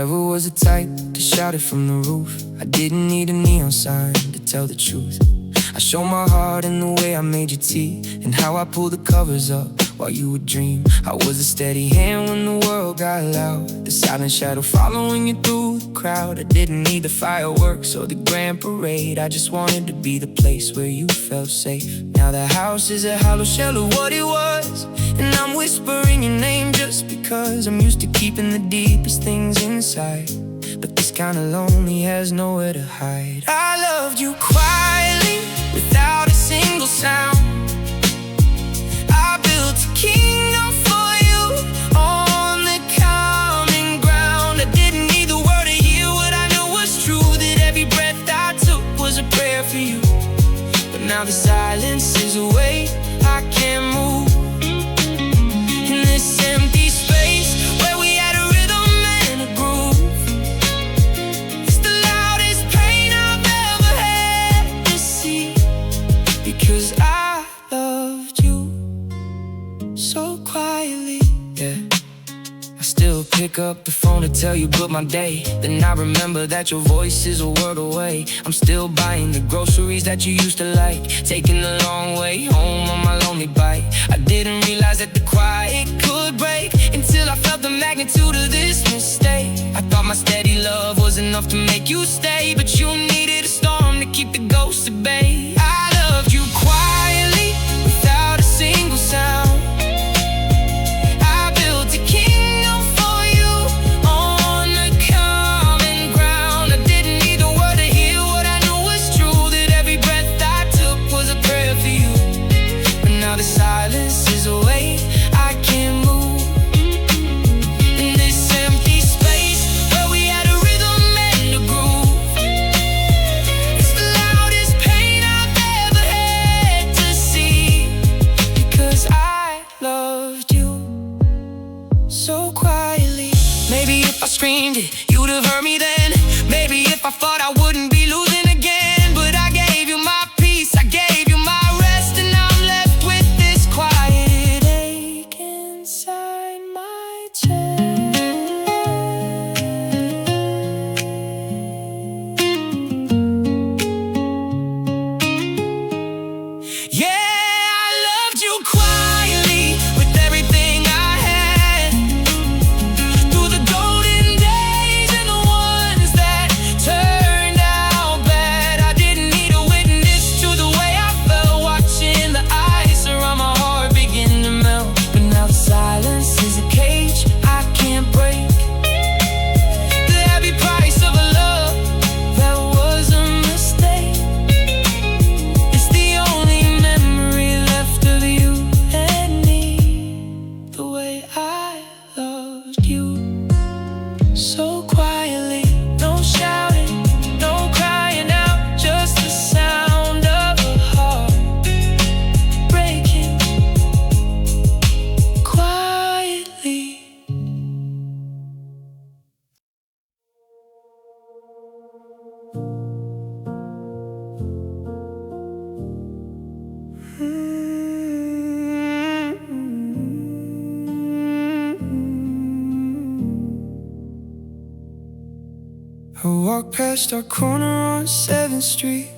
never was the type to shout it from the roof. I didn't need a neon sign to tell the truth. I showed my heart in the way I made you tea, and how I pulled the covers up while you would dream. I was a steady hand when the world got loud, the silent shadow following you through the crowd. I didn't need the fireworks or the grand parade. I just wanted to be the place where you felt safe. Now the house is a hollow shell of what it was, and I'm whispering your name just because I'm used to keeping the deepest things inside. But this kind of lonely has nowhere to hide. I loved you quietly, without a single sound. I built a kingdom for you on the common ground. I didn't need the world to hear what I knew was true, that every breath I took was a prayer for you. But now the silence is a weight I can't move. In this empty space where we had a rhythm and a groove, it's the loudest pain I've ever had to see. Because I loved you so quietly, yeah. I still pick up the phone to tell you about my day. Then I remember that your voice is a word away. I'm still buying the groceries that you used to like, taking the long way home on my lonely bike. I didn't realize that the quiet could break until I felt the magnitude of this mistake. I thought my steady love was enough to make you stay, but you needed a storm to keep the ghosts at bay. I loved you quietly, without a single sound. The silence is a weight I can't move. In this empty space where we had a rhythm and a groove, it's the loudest pain I've ever had to see. Because I loved you so quietly. Maybe if I screamed it, you'd have heard me then. Maybe if I thought I wouldn't be losing again. But I gave you my peace, I gave you my rest, and now I'm left with this quiet ache inside my chest. Yeah, I loved you quietly, with everything I had. Through the golden days and the ones that turned out bad. I didn't need a witness to the way I felt, watching the ice around my heart begin to melt. But now the silence is a cage I can't break. The heavy price of a love that was a mistake. It's the only memory left of you and me. The way I loved you so quietly. No shouting, no crying out, just the sound of a heart breaking quietly. I walk past our corner on 7th Street,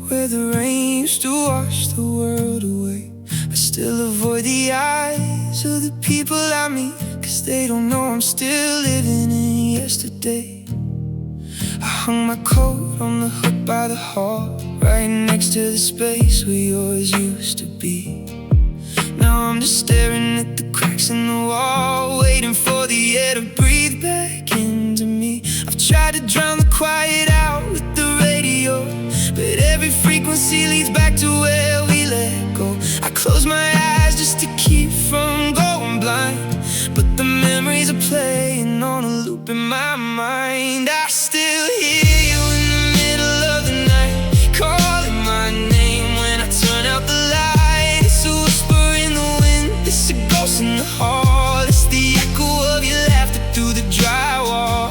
where the rain used to wash the world away. I still avoid the eyes of the people I meet, 'cause they don't know I'm still living in yesterday. I hung my coat on the hook by the hall, right next to the space where yours used to be. Now I'm just staring at the cracks in the wall, waiting for the air to breathe back into me. I've tried to drown the quiet out with the radio, but every frequency leads back to where we let go. I close my eyes just to keep from going blind, but the memories are playing on a loop in my mind. I still hear you in the middle of the night, calling my name when I turn out the light. It's a whisper in the wind, it's a ghost in the hall. It's the echo of your laughter through the drywall.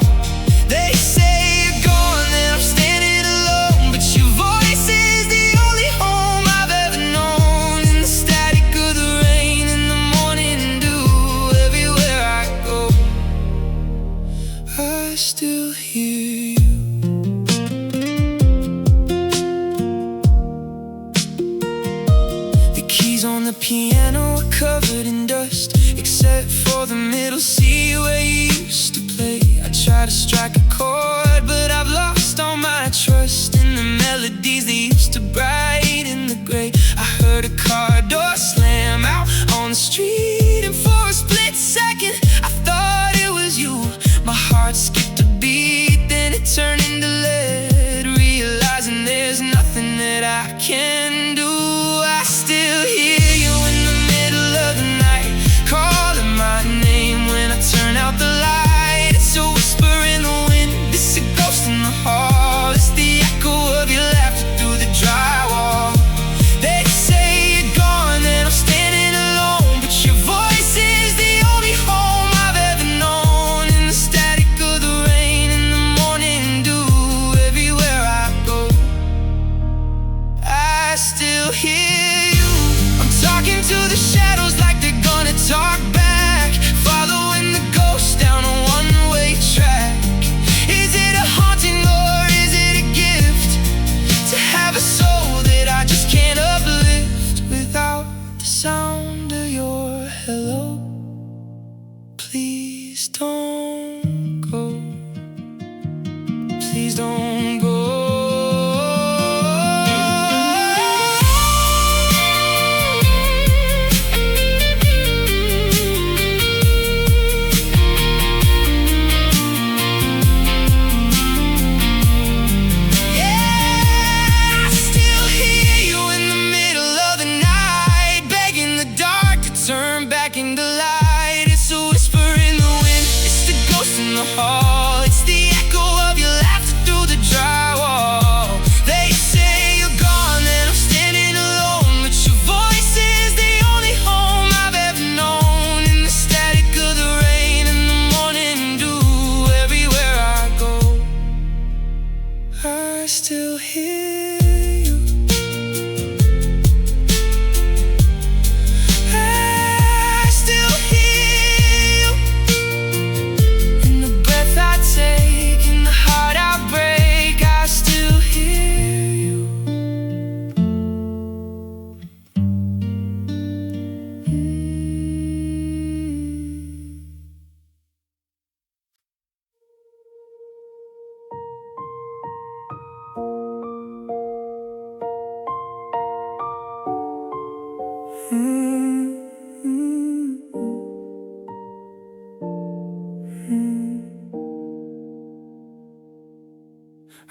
They say you're gone and I'm standing alone, but your voice is the only home I've ever known. In the static of the rain in the morning dew, everywhere I go I still still hear you. The keys on the piano are covered in dust, except for the middle C where you used to play. I try to strike a chord, but I've lost all my trust in the melodies that used to brighten the gray. I heard a car door slam out on the street, and for a split second I thought it was you. My heart skipped a beat, then it turned into lead, realizing there's nothing that I can do. I still hear you in the middle of the night, calling my name when I turn out the light. It's a whisper in the wind, it's a ghost in the hall, it's the echo of your laughter through the drywall. They say you're gone and I'm standing alone, but your voice is the only home I've ever known. In the static of the rain, in the morning dew, everywhere I go, I still hear you. I'm talking to the shadows like they're gonna talk back, following the ghost down a one-way track. Is it a haunting or is it a gift to have a soul that I just can't uplift without the sound of your hello? Please don't go, please don't go. Turn back into light. It's a whisper in the wind, it's the ghost in the hall, it's the echo of your laughter through the drywall. They say you're gone and I'm standing alone, but your voice is the only home I've ever known. In the static of the rain, in the morning dew, everywhere I go, I still hear you.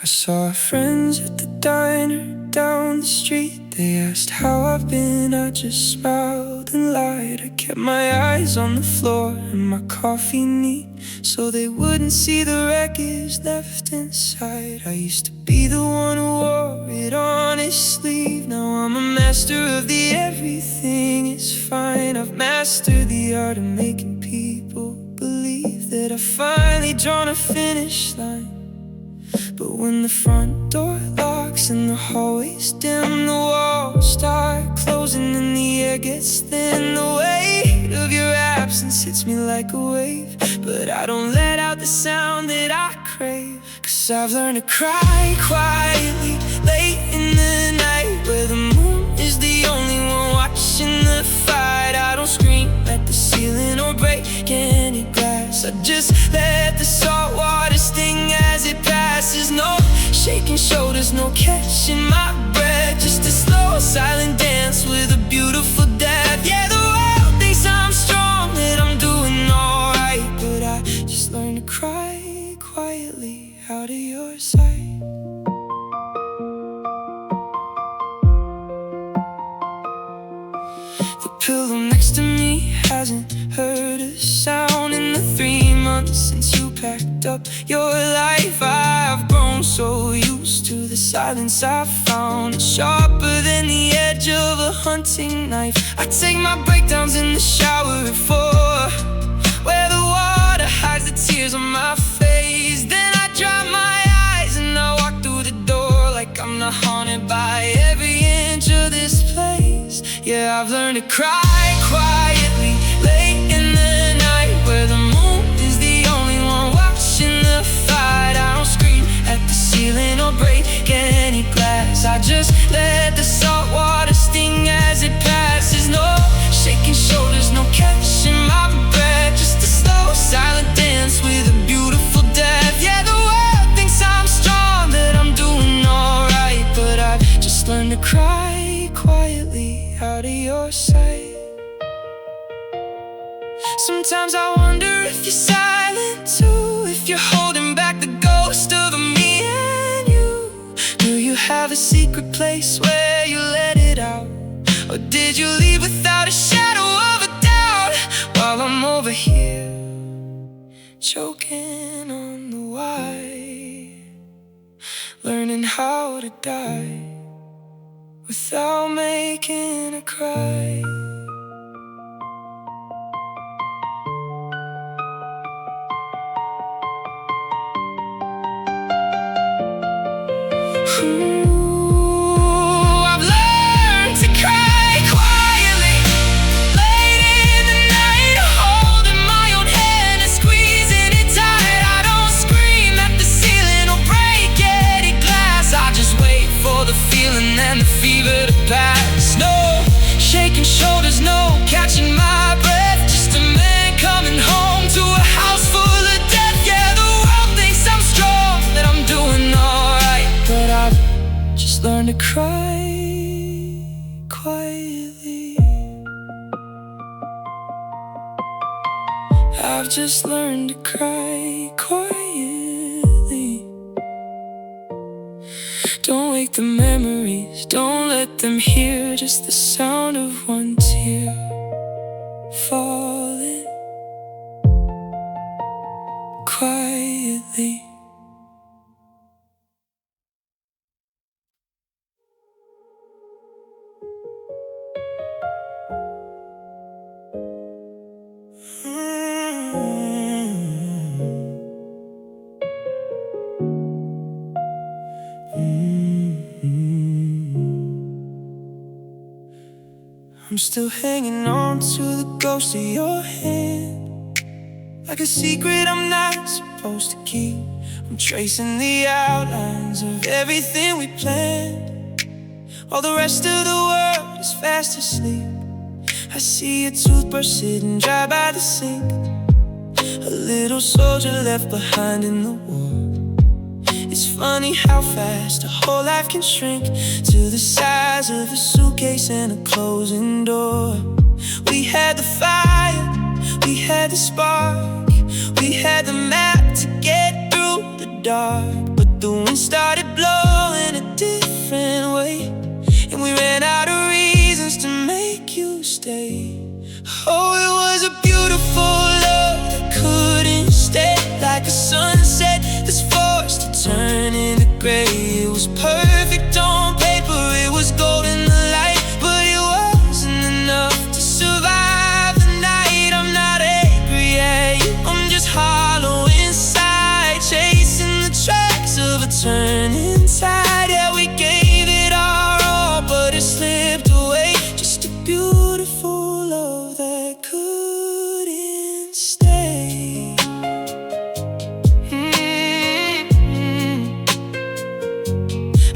I saw our friends at the diner down the street. They asked how I've been, I just smiled and lied. I kept my eyes on the floor and my coffee neat, so they wouldn't see the wreckage left inside. I used to be the one who wore it on his sleeve. Now I'm a master of the everything is fine. I've mastered the art of making people believe that I've finally drawn a finish line. But when the front door locks and the hallways dim, the walls start closing and the air gets thin, the weight of your absence hits me like a wave. But I don't let out the sound that I crave, 'cause I've learned to cry quietly late in the night, where the moon is the only one watching the fight. I don't scream at the ceiling or break any glass, I just let the salt water sting as it passes. No shaking shoulders, no catching my breath, just a slow silent dance with a beautiful death. Yeah, the world thinks I'm strong, that I'm doing alright, but I just learned to cry quietly out of your sight. The pillow next to me hasn't heard a sound in the 3 months since you packed up your life. I've grown so used to the silence I've found, it's sharper than the edge of a hunting knife. I take my breakdowns in the shower at 4, where the water hides the tears on my face. Then I dry my eyes and I walk through the door like I'm not haunted by every inch of this place. Yeah, I've learned to cry quietly late in the night, where the moon is the only one watching the fire. your side. Sometimes I wonder if you're silent too, if you're holding back the ghost of me and you. Do you have a secret place where you let it out? Or did you leave without a shadow of a doubt? While I'm over here, choking on the wire, learning how to die without making a cry. I've learned to cry quietly, late in the night, holding my own hand and squeezing it tight. I don't scream at the ceiling or break any glass. I just wait for the feeling and the fever to pass. No shaking shoulders, no catching my breath, just a man coming home to a house full of death. Yeah, the world thinks I'm strong, that I'm doing alright, but I've just learned to cry quietly. I've just learned to cry quietly. Don't wake the memories, don't let them hear just the sound of one tear falling quietly. I'm still hanging on to the ghost of your hand, like a secret I'm not supposed to keep. I'm tracing the outlines of everything we planned, while the rest of the world is fast asleep. I see a toothbrush sitting dry by the sink, a little soldier left behind in the war. It's funny how fast a whole life can shrink to the size of a suitcase and a closing door. We had the fire, we had the spark, we had the map to get through the dark. But the wind started blowing a different way, and we ran out of reasons to make you stay. Oh, it was a beautiful love that couldn't stay, like a sunset that's forced to turn into gray. It was perfect on paper, it was gold in the light, but it wasn't enough to survive the night. I'm not angry at you, I'm just hollow inside, chasing the tracks of a turning tide. Yeah, we gave it our all, but it slipped away. Just a beautiful love that couldn't stay.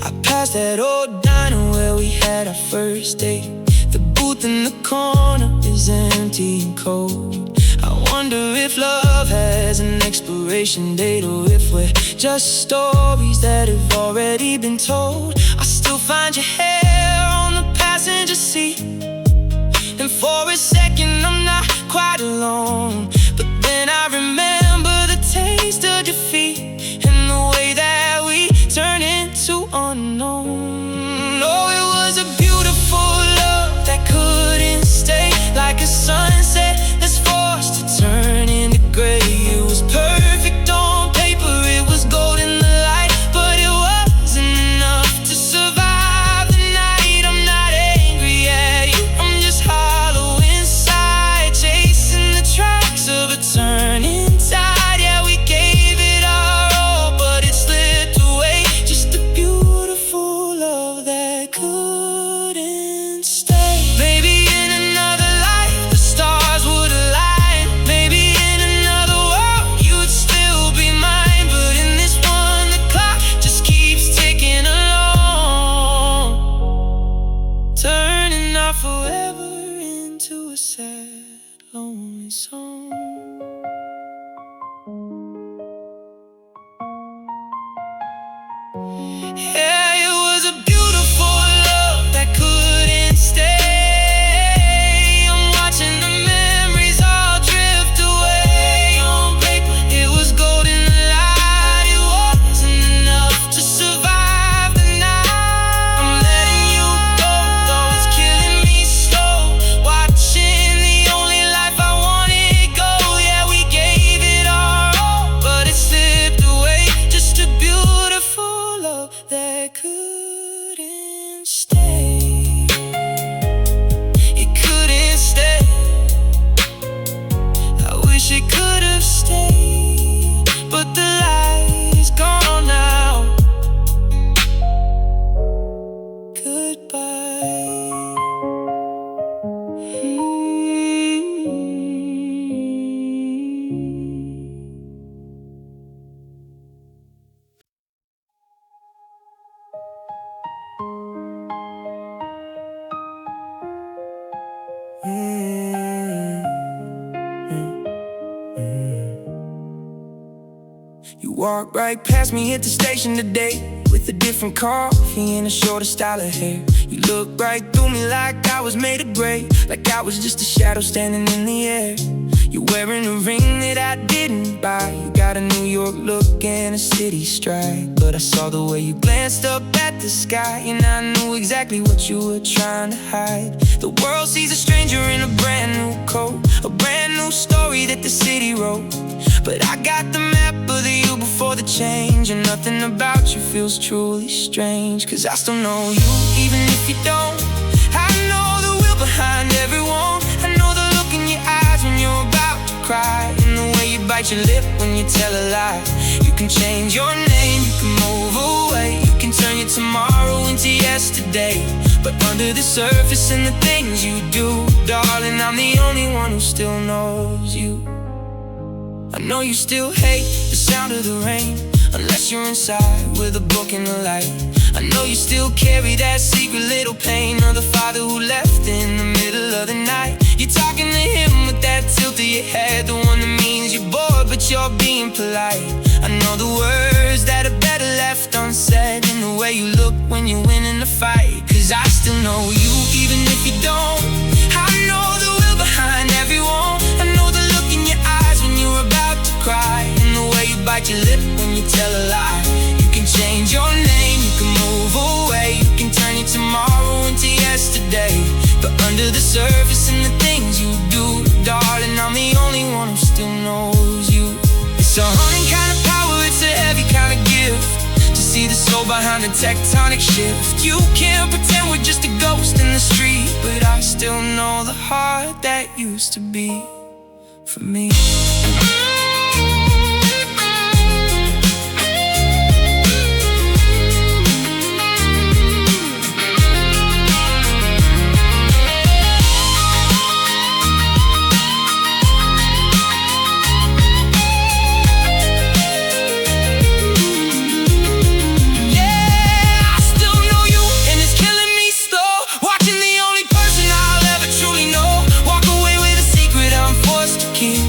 I passed that old diner where we had our first date. The booth in the corner is empty and cold. I wonder if love has an expiration date, or if we're just stories that have already been told. I still find your hair on the passenger seat, and for a second I'm not quite alone. But then I remember the taste of defeat and the way that we turn into unknown. Oh, it was a beautiful love that couldn't stay, like a sunset that's forced to turn into gray. It was perfect on paper, it was gold in the light, but it wasn't enough to survive the night. I'm not angry at you, I'm just hollow inside, chasing the tracks of a turning tide. Yeah, we gave it our all, but it slipped away. Just a beautiful love that couldn't stay. Maybe in another life the stars would align, maybe in another world you'd still be mine. But in this one the clock just keeps ticking along, turning our forever into a sad, lonely song. Yeah, it was a beautiful love that couldn't stay. walked right past me at the station today with a different coffee and a shorter style of hair. You looked right through me like I was made of gray, like I was just a shadow standing in the air. You're wearing a ring that I didn't buy. You got a New York look and a city stride, but I saw the way you glanced up at the sky, and I knew exactly what you were trying to hide. The world sees a stranger in a brand new coat, a brand new story that the city wrote. But I got the map of the you before the change, and nothing about you feels truly strange. Cause I still know you, even if you don't. I know the will behind every wound. I know the look in your eyes when you're about to cry, and the way you bite your lip when you tell a lie. You can change your name, you can move away, you can turn your tomorrow into yesterday. But under the surface and the things you do, darling, I'm the only one who still knows you. I know you still hate the sound of the rain, unless you're inside with a book in the light. I know you still carry that secret little pain of the father who left in the middle of the night. You're talking to him with that tilt of your head, the one that means you're bored but you're being polite. I know the words that are better left unsaid, and the way you look when you win in the fight. Cause I still know you, even if you don't. I know the will behind everyone. I know the look in your eyes when you're about to cry, and the way you bite your lip when you tell a lie. You can change your name, you can move away, you can turn your tomorrow into yesterday. But under the surface and the things you do, darling, I'm the only one who still knows you. It's a haunting kind of power, it's a heavy kind of gift, to see the soul behind the tectonic shift. You can't pretend we're just a ghost in the street, but I still know the heart that used to be for me.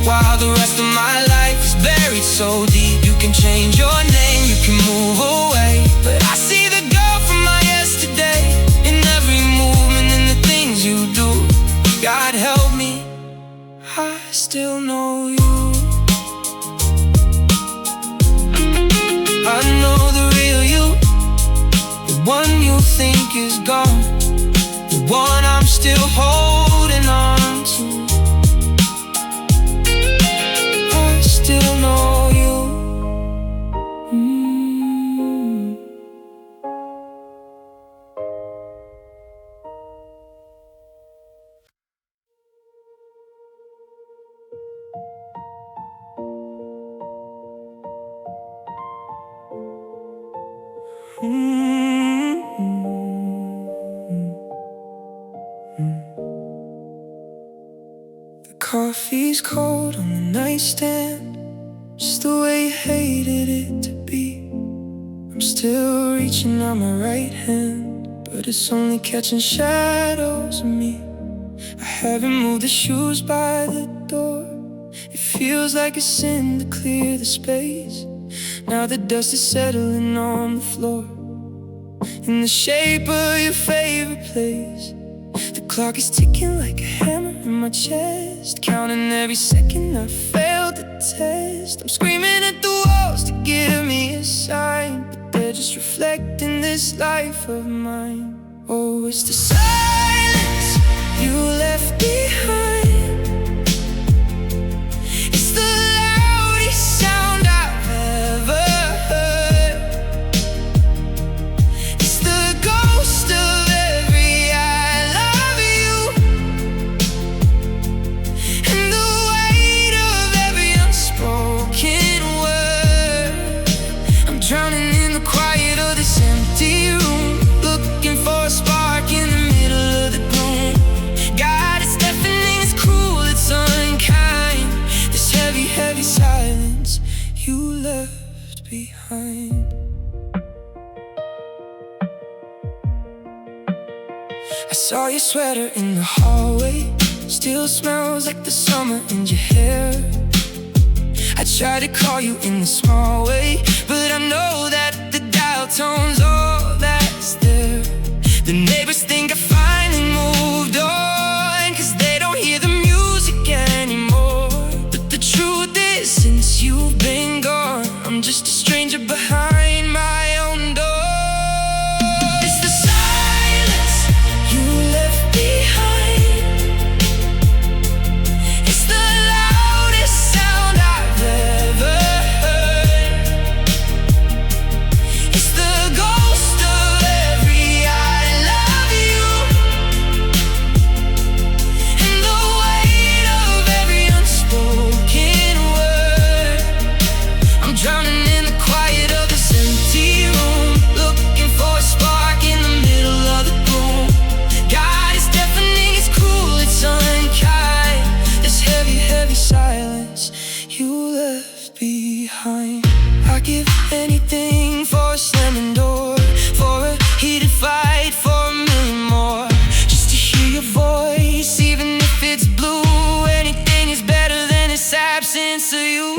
While the rest of my life is buried so deep, you can change your name, you can move away, but I see the girl from my yesterday in every movement and the things you do. God help me, I still know you. I know the real you, the one you think is gone, the one I'm still holding on to. Still know you. The coffee's cold on the nightstand, just the way you hated it to be. I'm still reaching out my right hand, but it's only catching shadows of me. I haven't moved the shoes by the door. It feels like a sin to clear the space. Now the dust is settling on the floor, in the shape of your favorite place. The clock is ticking like a hammer in my chest, counting every second I failed the test. I'm screaming at the walls to give me a sign, but they're just reflecting this life of mine. Oh, it's the silence you left behind. It's the loudest sound I've ever heard. It's the ghost of every I love you, and the weight of every unspoken word. I'm drowning in the quiet of this empty room, looking for a spark in the middle of the gloom. God, it's deafening, it's cruel, it's unkind, this heavy, heavy silence you left behind. I saw your sweater in the hallway, still smells like the summer in your hair. I try to call you in a small way, but I know that the dial tone's all that's there. The neighbors think I finally moved on, 'cause they don't hear the music anymore. But the truth is, since you've been gone, I'm just a stranger behind my own door. It's the silence you left behind. It's the loudest sound I've ever heard. It's the ghost of every I love you, and the weight of every unspoken word. I'm drowning in the quiet of this empty room, looking for a spark in the middle of the gloom. God, it's deafening, it's cruel, it's unkind. This heavy, heavy silence you left behind. I give anything for a slamming door, for a heated fight, for a million more, just to hear your voice, even if it's blue. Anything is better than its absence of you.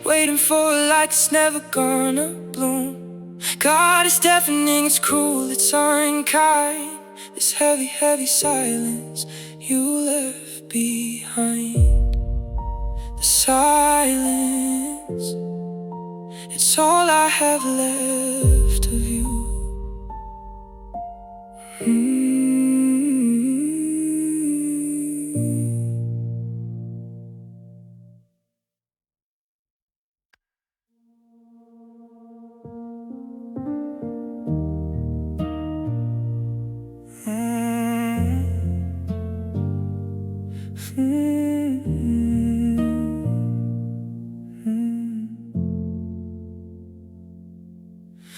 Waiting for a light that's never gonna bloom. God, it's deafening, it's cruel, it's unkind. This heavy, heavy silence you left behind. The silence, it's all I have left of you.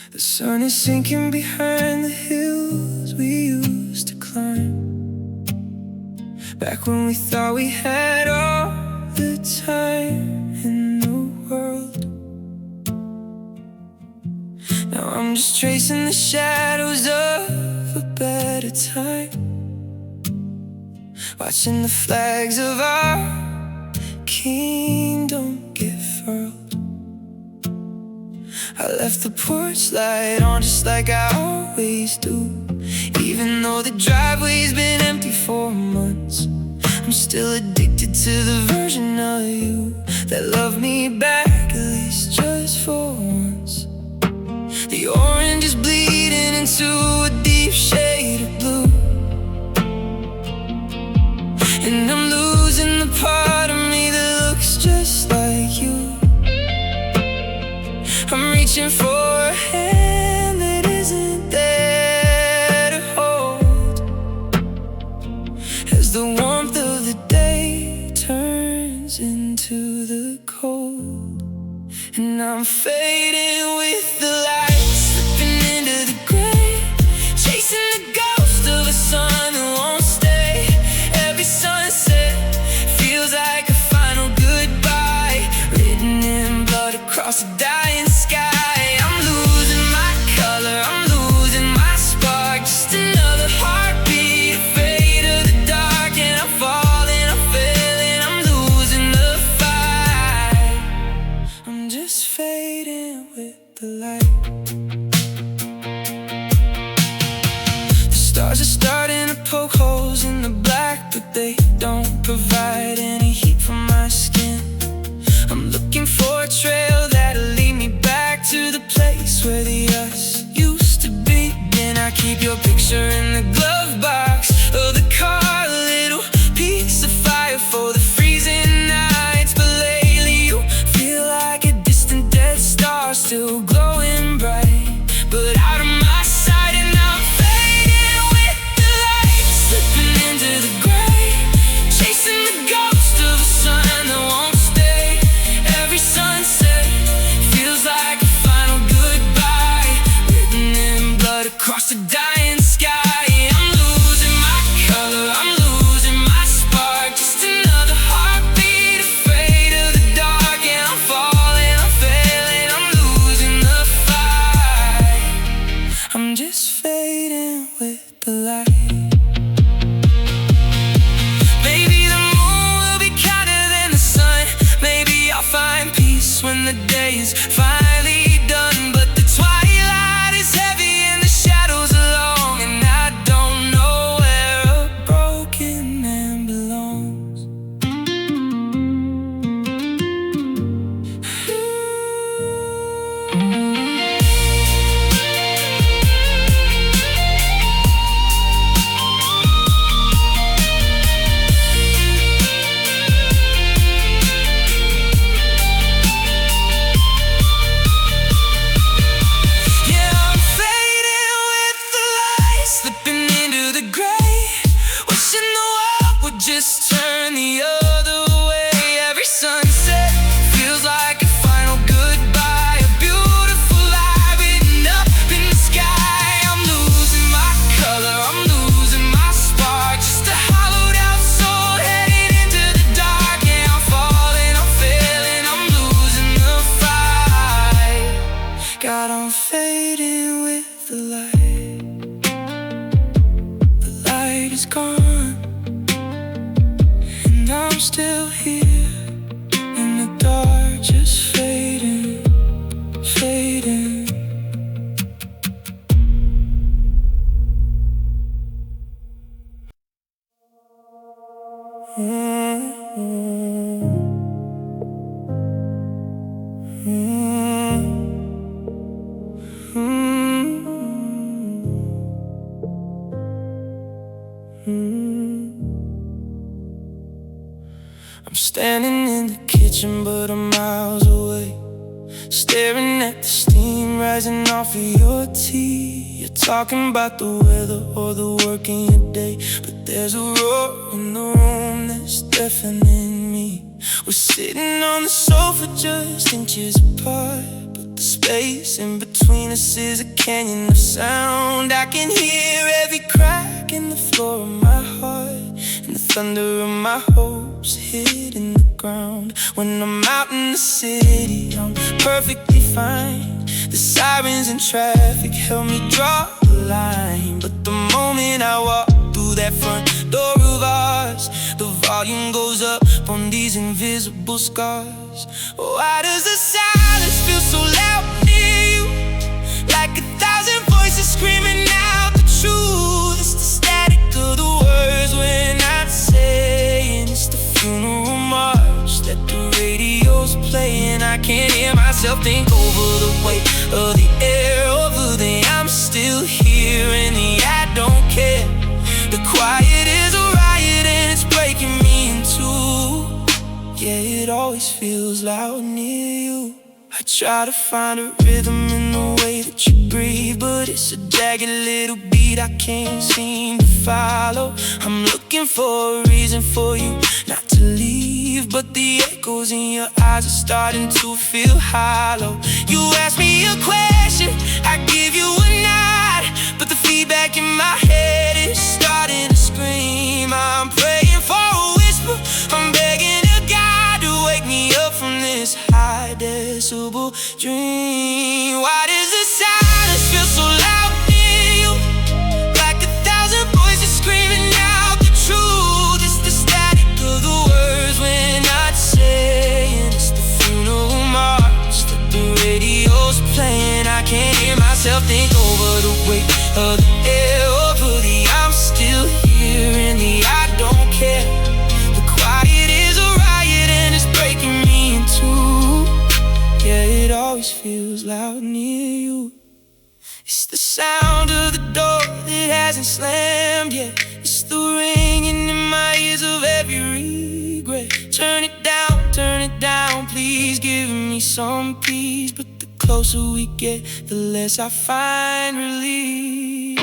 The sun is sinking behind the hills we used to climb, back when we thought we had all the time in the world. Now I'm just tracing the shadows of a better time, watching the flags of our kingdom get furled. I left the porch light on just like I always do, even though the driveway's been empty for months. I'm still addicted to the version of you that loved me back, at least just for once. The orange is bleeding into a deep shade of blue, and I'm losing the part of me that looks just like you. I'm reaching for a hand that isn't there to hold, as the warmth of the day turns into the cold. And I'm fading with the light, slipping into the gray, chasing the ghost of a sun that won't stay. Every sunset feels like a final goodbye, written in blood across a dying sky. I'm losing my color, I'm losing my spark, just another heartbeat, afraid of the dark. And I'm falling, I'm failing, I'm losing the fight. I'm just fading with the light. The stars are starting to poke holes in the black, but they don't provide any heat for my skin. I'm looking for a trail that'll lead me back to the place where the us used to begin. I keep your picture in the glove box of the car, a little piece of fire for the freezing nights. But lately you feel like a distant dead star, still glowing bright, but out of my sight. And I'm fading with the light, slipping into the gray, chasing the ghost of a sun that won't stay. Every sunset feels like a final goodbye, written in blood across the dying sky. I'm losing my color, I'm losing my spark, just another heartbeat, afraid of the dark. And I'm falling, I'm failing, I'm losing the fight. I'm just fading with the light. Maybe the moon will be kinder than the sun, maybe I'll find peace when the day is finally done. But the twilight is heavy and the shadows are long, and I don't know where a broken man belongs. Slipping into the gray, wishing the world would just turn the other way. Every sunset feels like a final goodbye, a beautiful lie written up in the sky. I'm losing my color, I'm losing my spark, just a hollowed out soul headed into the dark. And I'm falling, I'm failing, I'm losing the fight. God, I'm fading with the light. Is gone, and I'm still here in the dark, just fading, fading. I'm standing in the kitchen, but I'm miles away, staring at the steam rising off of your tea. You're talking about the weather or the work in your day, but there's a roar in the room that's deafening me. We're sitting on the sofa just inches apart, but the space in between us is a canyon of sound. I can hear every crack in the floor of my heart, and the thunder of my hopes hitting the ground. When I'm out in the city, I'm perfectly fine. The sirens and traffic help me draw the line, but the moment I walk through that front door of ours, the volume goes up on these invisible scars. Why does the silence feel so loud near you? Like 1,000 voices screaming out the truth. It's the static of the words we're not saying. It's the funeral march that the radio's playing. I can't hear myself think over the weight of the air over there. I'm still here and I don't care. The quiet is a riot and it's breaking me in two. Yeah, it always feels loud near you. I try to find a rhythm in the way that you breathe, but it's a jagged little beat I can't seem to follow. I'm looking for a reason for you not to leave, but the echoes in your eyes are starting to feel hollow. You ask me a question, I give you a nod, but the feedback in my head is starting to scream. I'm praying for a whisper, I'm begging to God to wake me up from this high decibel dream. Why does the silence feel so loud near you? Like 1,000 voices screaming out the truth. It's the static of the words we're not saying. It's the funeral march that the radio's playing. I can't hear myself think over the weight of the air over the I'm still here and the I don't care. The quiet is a riot and it's breaking me in two. Yeah, it always feels loud near you. It's the sound of the door slammed, yeah. It's the ringing in my ears of every regret. Turn it down, please give me some peace. But the closer we get, the less I find relief.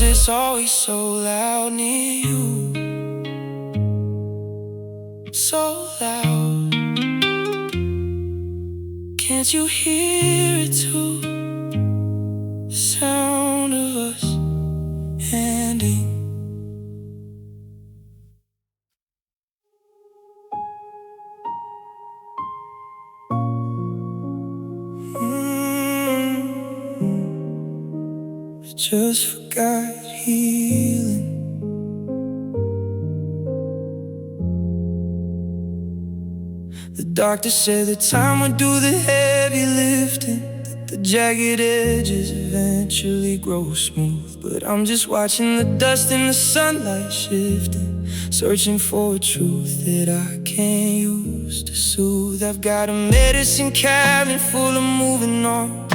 It's always so loud near you, so loud. Can't you hear it too? The sound of us ending. Just forgot healing. The doctor said that time would do the heavy lifting, that the jagged edges eventually grow smooth. But I'm just watching the dust in the sunlight shifting, searching for a truth that I can't use to soothe. I've got a medicine cabinet full of moving on,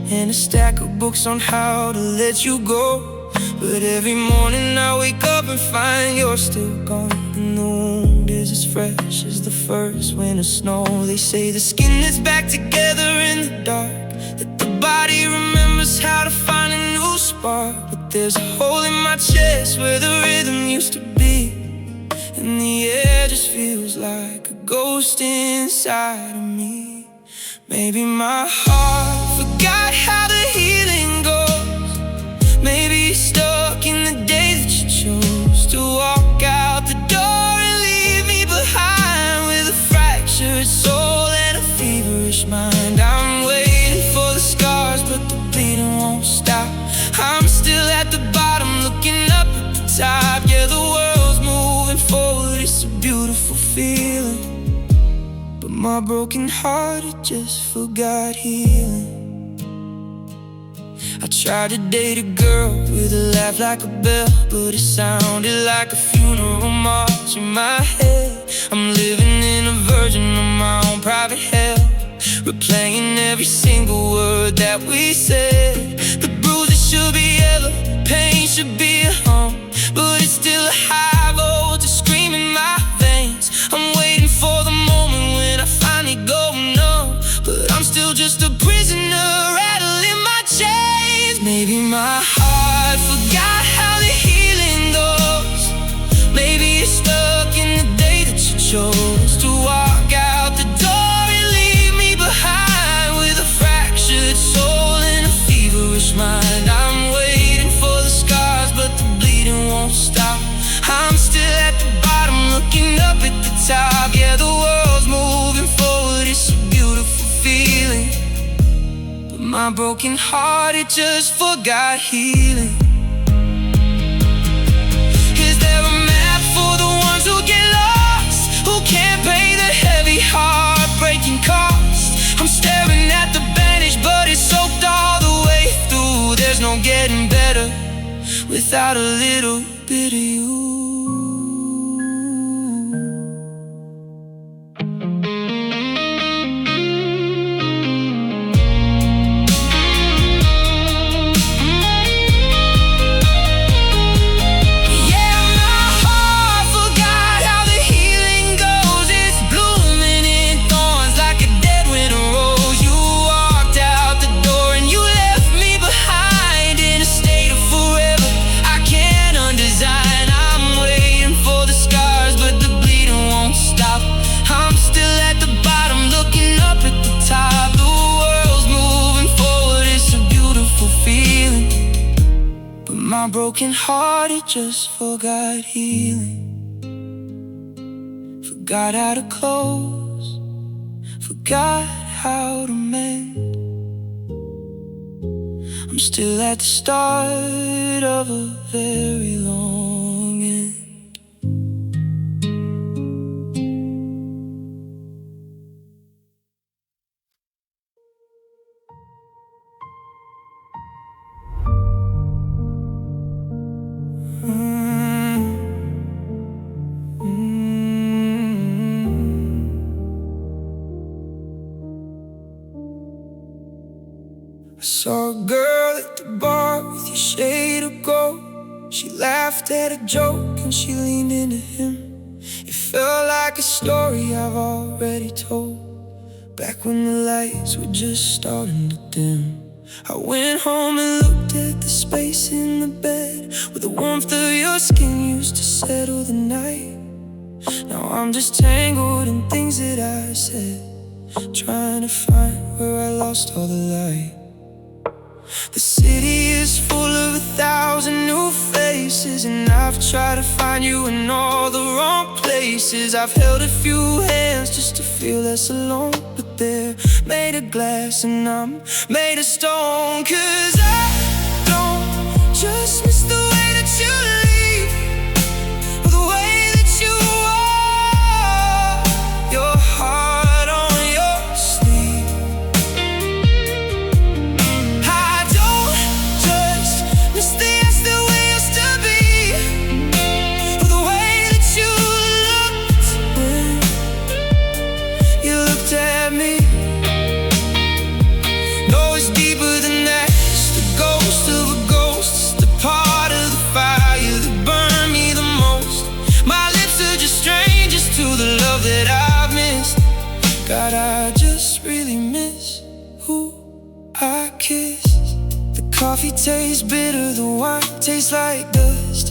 and a stack of books on how to let you go. But every morning I wake up and find you're still gone, and the wound is as fresh as the first winter snow. They say the skin is back together in the dark, that the body remembers how to find a new spark. But there's a hole in my chest where the rhythm used to be, and the air just feels like a ghost inside of me. Maybe my heart forgot how the healing goes. Maybe it's stuck in the day that you chose to walk out the door and leave me behind with a fractured soul and a feverish mind. I'm waiting for the scars, but the bleeding won't stop. I'm still at the bottom, looking up at the top. Yeah, the world's moving forward, it's a beautiful feeling. My broken heart, it just forgot healing. I tried to date a girl with a laugh like a bell, but it sounded like a funeral march in my head. I'm living in a version of my own private hell, replaying every single word that we said. The bruises should be yellow, pain should be a hum, but it's still a high road to scream in my veins. I'm waiting for the moment when I finally go numb, but I'm still just a prisoner rattling my chains. Maybe my heart forgot how the healing goes. Maybe it's stuck in the day that you chose to walk out the door and leave me behind with a fractured soul and a feverish mind. I'm waiting for the scars, but the bleeding won't stop. I'm still at the bottom, looking up at the top. Yeah, the world's moving forward, it's a beautiful feeling. But my broken heart, it just forgot healing. Is there a map for the ones who get lost, who can't pay the heavy heartbreaking cost? I'm staring at the bandage, but it's soaked all the way through. There's no getting better without a little bit of you. I'm broken hearted just forgot healing, forgot how to close, forgot how to mend. I'm still at the start of a very long end. I saw a girl at the bar with your shade of gold. She laughed at a joke and she leaned into him. It felt like a story I've already told, back when the lights were just starting to dim. I went home and looked at the space in the bed where the warmth of your skin used to settle the night. Now I'm just tangled in things that I said, trying to find where I lost all the light. The city is full of 1,000 new faces, and I've tried to find you in all the wrong places. I've held a few hands just to feel less alone, but they're made of glass and I'm made of stone. 'Cause I don't just miss the way that you leave, or the way that you are, your heart on your sleeve. I don't just miss the yes that we used to be, or the way that you looked when you looked at me. No, it's deeper than that. It's the ghost of a ghost. It's the part of the fire that burned me the most. My lips are just strangers to the love that I've missed. God, I just really miss who I kissed. The coffee tastes bitter, the wine tastes like dust.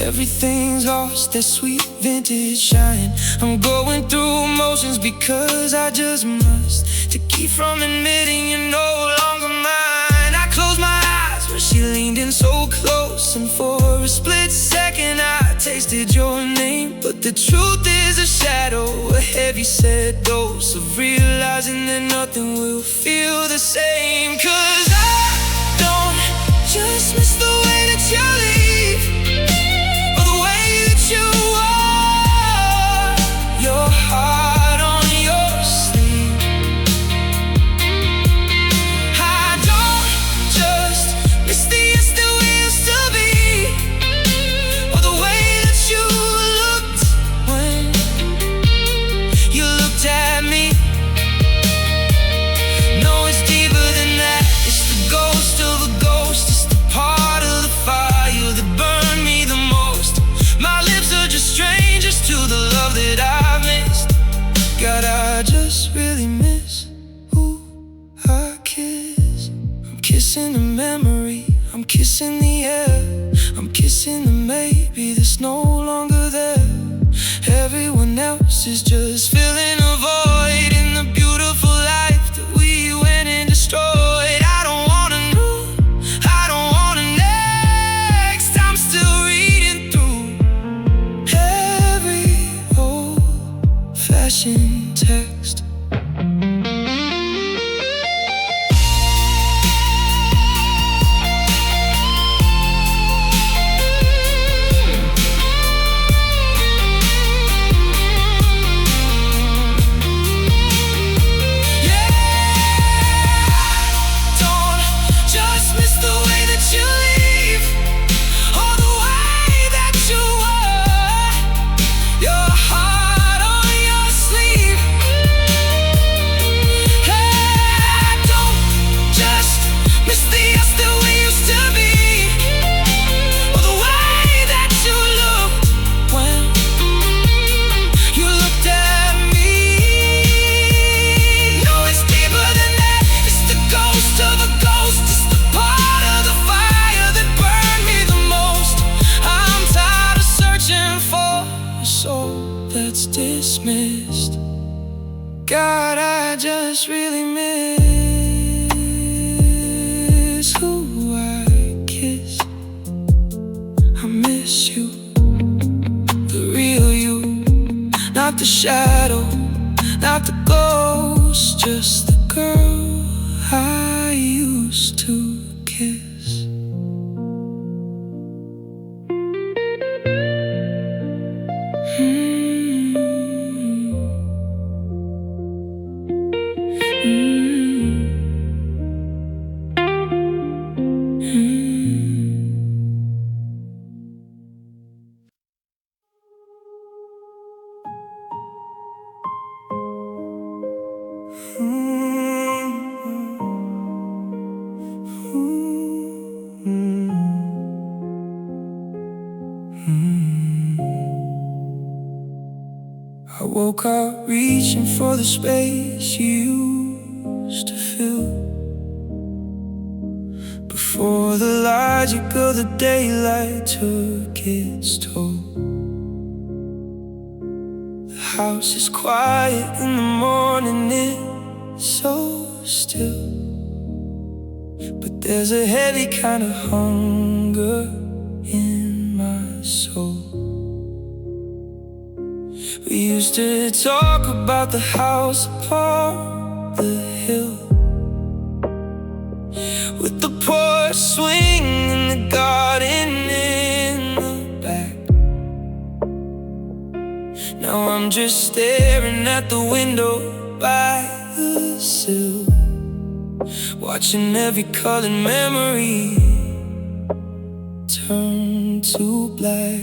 Everything's lost that sweet vintage shine. I'm going through emotions because I just must, to keep from admitting you're no longer mine. I closed my eyes when she leaned in so close, and for a split second I tasted your name. But the truth is a shadow, a heavy set dose of realizing that nothing will feel the same. 'Cause I don't just miss the way that you leave, or the way that you are, your heart on your sleeve. I don't just miss the yes that we used to be, or the way that you looked when you looked at me. No, it's deeper than that. It's the ghost of a ghost. It's the part of the fire that burned me the most. My lips are just strangers to the love that I've missed. God, I just really miss who I kiss. I'm kissing the memory, I'm kissing the air, I'm kissing the maybe that's no longer there. Everyone else is just filling a void in the beautiful life that we went and destroyed. I don't wanna know, I don't wanna next. I'm still reading through every old-fashioned text. That's dismissed. God, I just really miss who I kissed. Not the shadow, not the ghost, just the girl I used to kiss. I woke up reaching for the space you used to fill, before the logic of the daylight took its toll. The house is quiet in the morning, it's so still, but there's a heavy kind of hunger in my soul. We used to talk about the house upon the hill, with the porch swing and the garden in the back. Now I'm just staring at the window by the sill, watching every colored memory turn to black.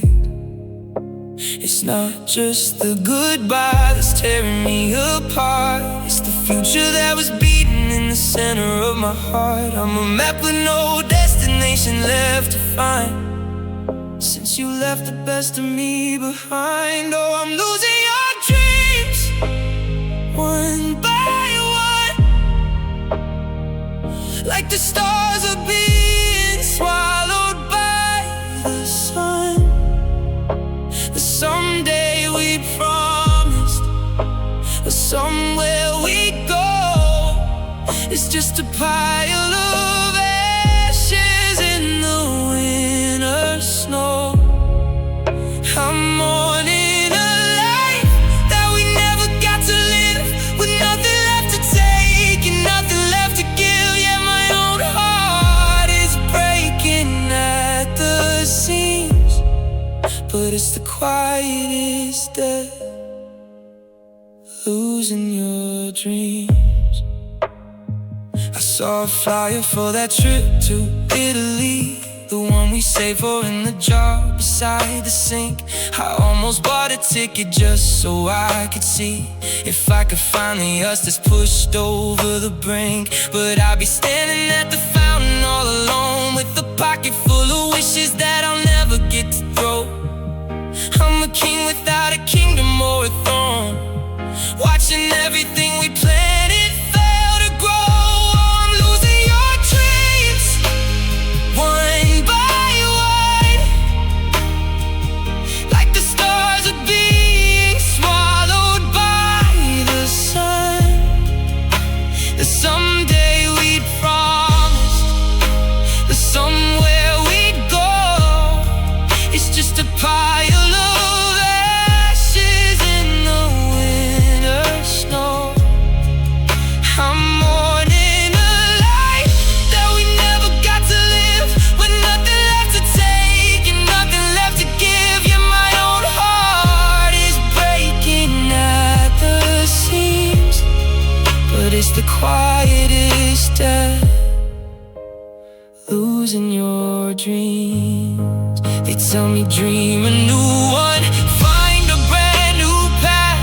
It's not just the goodbye that's tearing me apart, it's the future that was beating in the center of my heart. I'm a map with no destination left to find, since you left the best of me behind. Oh, I'm losing your dreams, one by one, like the stars are being swallowed by the sun. Someday we promised, somewhere we go, it's just a pile of ashes in the winter snow. I'm mourning a life that we never got to live, with nothing left to take and nothing left to give. Yeah, my own heart is breaking at the seams, but it's the quietest death, losing your dreams. I saw a flyer for that trip to Italy, the one we saved for in the jar beside the sink. I almost bought a ticket just so I could see if I could find the us that's pushed over the brink. But I'll be standing at the fountain all alone, with a pocket full of wishes that I'll never get to throw. I'm a king without a kingdom or a throne, watching everything we planted fail to grow. Oh, I'm losing your dreams, one by one, like the stars are being swallowed by the sun. That someday we'd promised, that somewhere we'd go, it's just a pile of ashes in the winter snow. I'm mourning a life that we never got to live, with nothing left to take and nothing left to give. Yeah, my own heart is breaking at the seams, but it's the quietest death, losing your dreams. They tell me dream a new one, find a brand new path,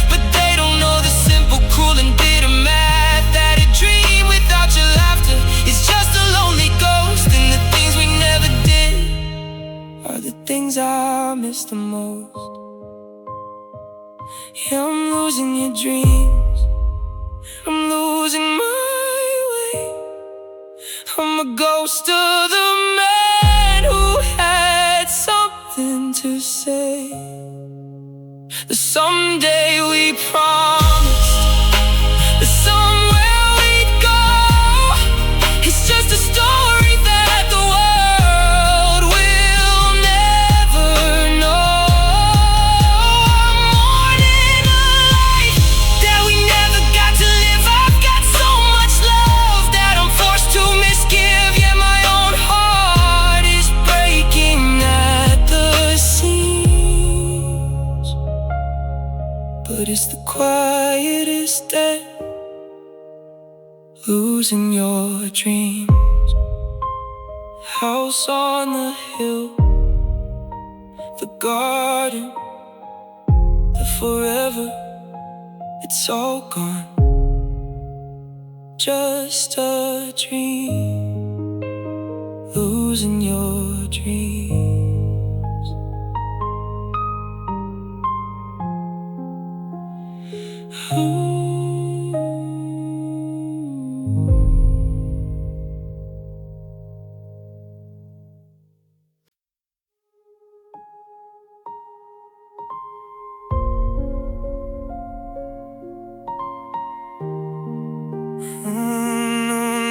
but they don't know the simple, cruel and bitter math, that a dream without your laughter is just a lonely ghost. And the things we never did are the things I miss the most. Yeah, I'm losing your dreams, I'm losing my way. I'm a ghost of the man who had something to say. That someday we promised, that somewhere we'd go, it's just a story that the world will never know. I'm mourning but it's the quietest day. Losing your dreams. House on the hill, the garden, the forever, it's all gone. Just a dream. Losing your dreams. Ooh.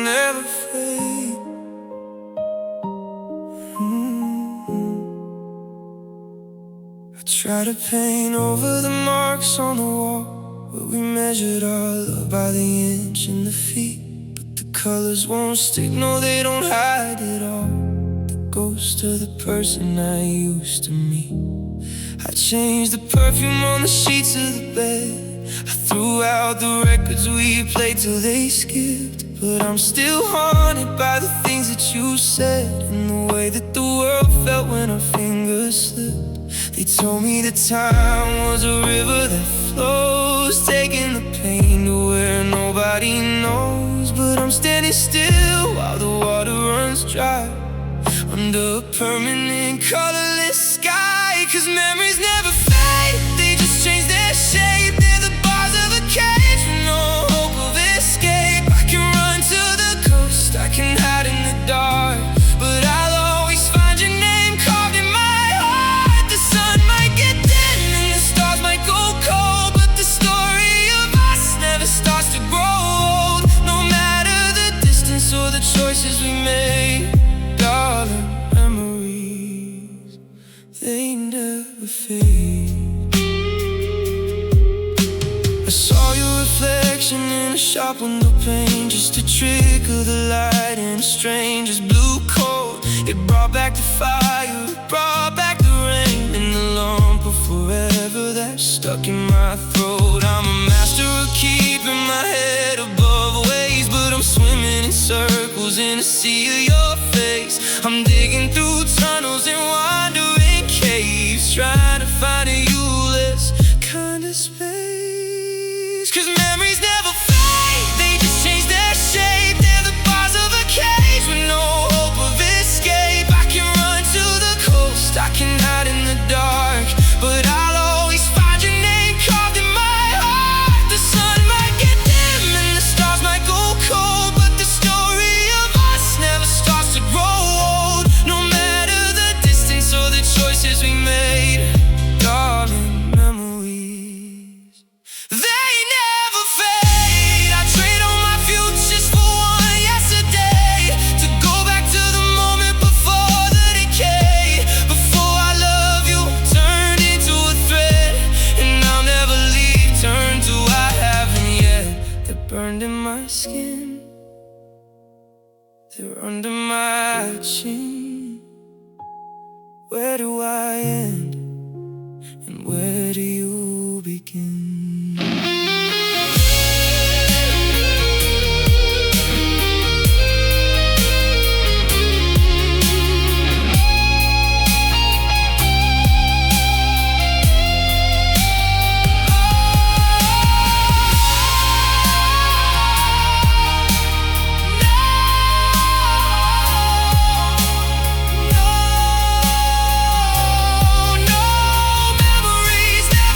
Never fade. I try to paint over the marks on the wall where we measured our love by the inch and the feet, but the colors won't stick, no they don't hide it all. The ghost of the person I used to meet. I changed the perfume on the sheets of the bed. I threw out the records we played till they skipped, but I'm still haunted by the things that you said and the way that the world felt when our fingers slipped. They told me that time was a river that flows, taking the pain to where nobody knows. But I'm standing still while the water runs dry under a permanent colorless sky. 'Cause memories never fade, they just change their shape. They're the bars of a cage with no hope of escape. I can run to the coast, I can hide in the dark, but I'll always find your name carved in my heart. The sun might get dim and the stars might go cold, but the story of us never starts to grow old. No matter the distance or the choices we made, darling, memories, they never fade. I saw your reflection in a shop window pane, just a trick of the light in a stranger's blue coat. It brought back the fire, it brought back the rain, and the lump of forever that's stuck in my throat. I'm a master of keeping my head above waves, but I'm swimming in circles in a sea of your face. I'm digging through tunnels and wandering caves, trying to find a you-less kind of space. 'Cause memories never fade, they just change their shape. They're the bars of a cage with no hope of escape. I can run to the coast, I can hide in the dark, but I'll always find your name carved in my heart. The sun might get dim and the stars might go cold, but the story of us never starts to grow old. No matter the distance or the choices we made, darling, memories, they never fade. I trade all my futures for one yesterday, to go back to the moment before the decay. Before I love you turned into a thread, and I'll never leave, turn to I haven't yet. They're burned in my skin, they're under my chin. Where do I end and where do you begin? No, memories never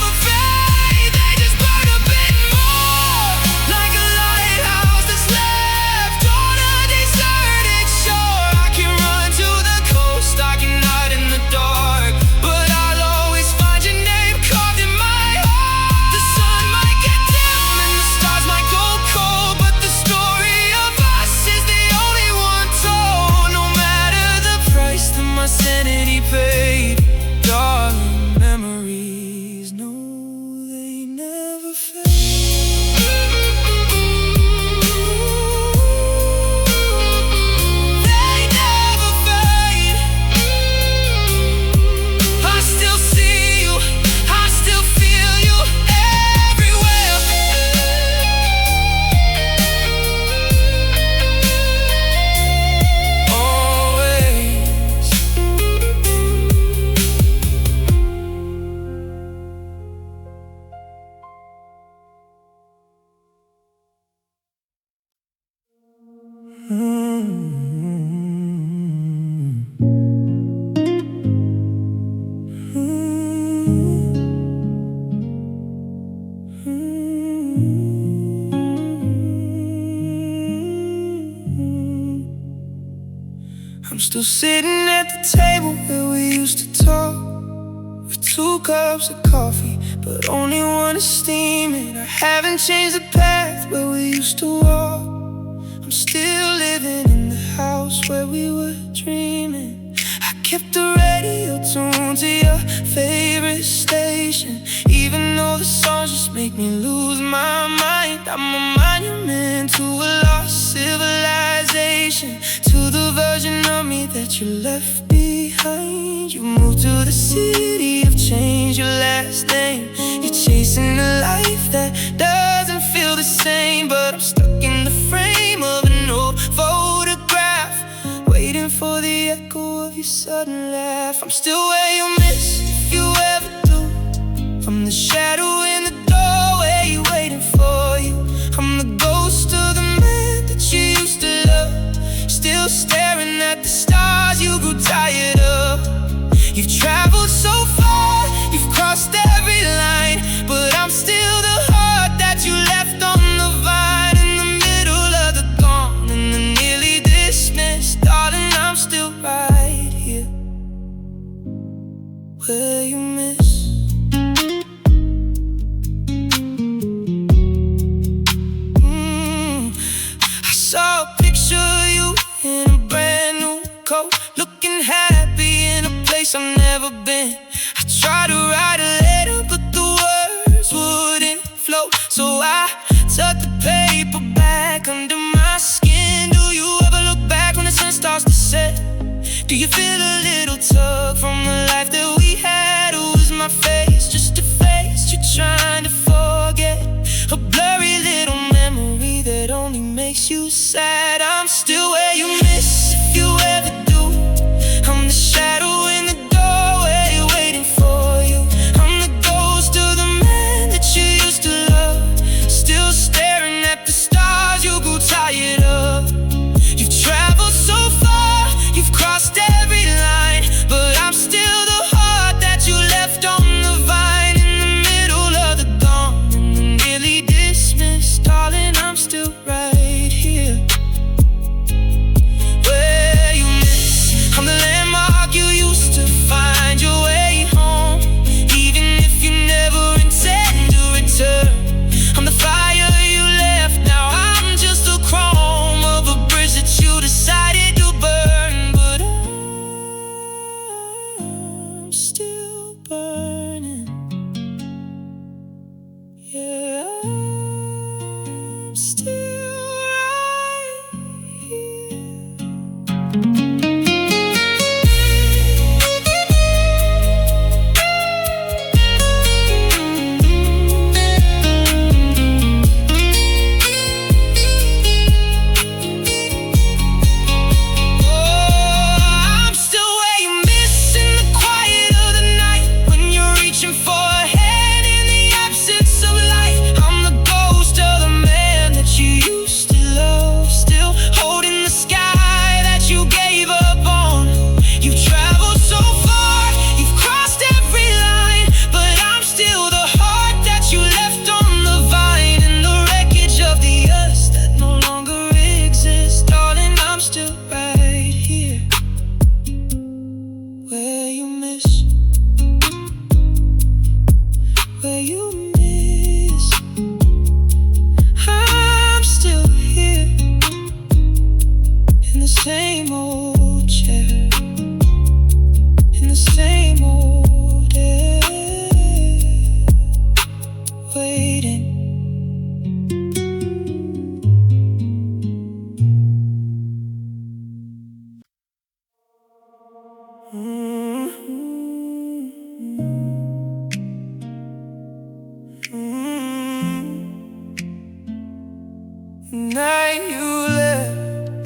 still sitting at the table where we used to talk, with 2 cups of coffee, but only one is steaming. I haven't changed the path where we used to walk. I'm still living in the house where we were dreaming. I kept the radio tuned to your favorite station, even though the songs just make me lose my mind. I'm a monument to a lost civilization, to the version of me that you left behind. You moved to the city of change, your last name. You're chasing a life that doesn't feel the same, but I'm stuck in the frame of an old photograph, waiting for the echo of your sudden laugh. I'm still where you miss, if you ever do. I'm the shadow in the doorway waiting for you. I'm the ghost of the man that you used to love, still staring at the stars you grew tired of. You've traveled so far, you've crossed every line, but I'm still the heart that you left on the vine, in the middle of the gone and the nearly dismissed. Darling, I'm still right here where you miss. I saw a picture of you in a brand new coat, looking happy in a place I've never been. I tried to write a letter, but the words wouldn't flow, so I tucked the paper back under my skin. Do you ever look back when the sun starts to set? Do you feel a little tug from the life that we had? Or was my face just a face you're trying to forget? A blurry little memory that only makes you sad. I'm still where you miss, if you ever do. I'm the shadow in the doorway waiting for you. I'm the ghost of the man that you used to love, still staring at the stars you grew tired of. You've traveled so far, you've crossed every line, but I'm still the heart that you left on the vine, in the middle of the dawn and the nearly dismissed. Darling, I'm still right here where you miss. I'm the landmark you used to find your way home, even if you never intend to return. I'm the fire you left, now I'm just the chrome of a bridge that you decided to burn. But I'm still burning. Yeah, I'm still right here. I'm still where you miss, in the quiet of the night, when you're reaching for a hand in the absence of light. I'm the ghost of the man that you used to love, still holding the sky that you gave up on. You've traveled so far, you've crossed every line, but I'm still the heart that you left on the vine, in the wreckage of the us that no longer exists. Darling, I'm still right here where you miss, where you miss. I'm still here in the same old chair, in the same old air, waiting. Night you left,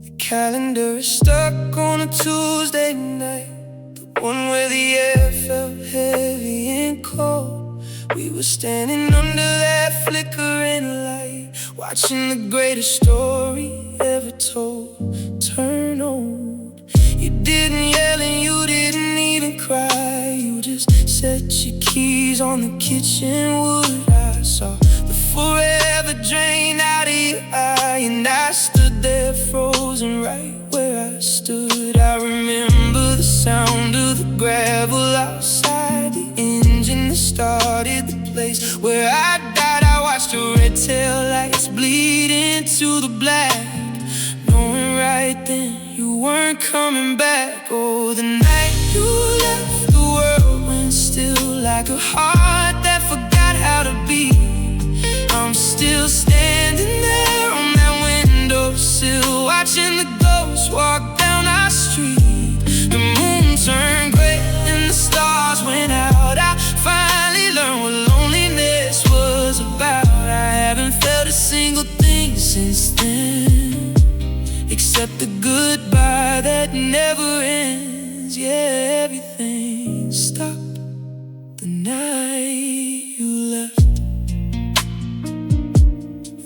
the calendar is stuck on a Tuesday night, the one where the air felt heavy and cold. We were standing under that flickering light, watching the greatest story ever told turn old. You didn't yell and you didn't even cry, you just set your keys on the kitchen wood. I saw the forever drain out of your eye, and I stood there frozen right where I stood. I remember the sound of the gravel outside, the engine that started the place where I died. I watched the red tail lights bleed into the black, knowing right then you weren't coming back. Oh, the night you left, the world went still like a heart that forgot how to beat. I'm still standing there on that windowsill, watching the ghosts walk down our street. The moon turned gray and the stars went out. I finally learned what loneliness was about. I haven't felt a single thing since then, except the goodbye that never ends. Yeah, everything stopped the night you left.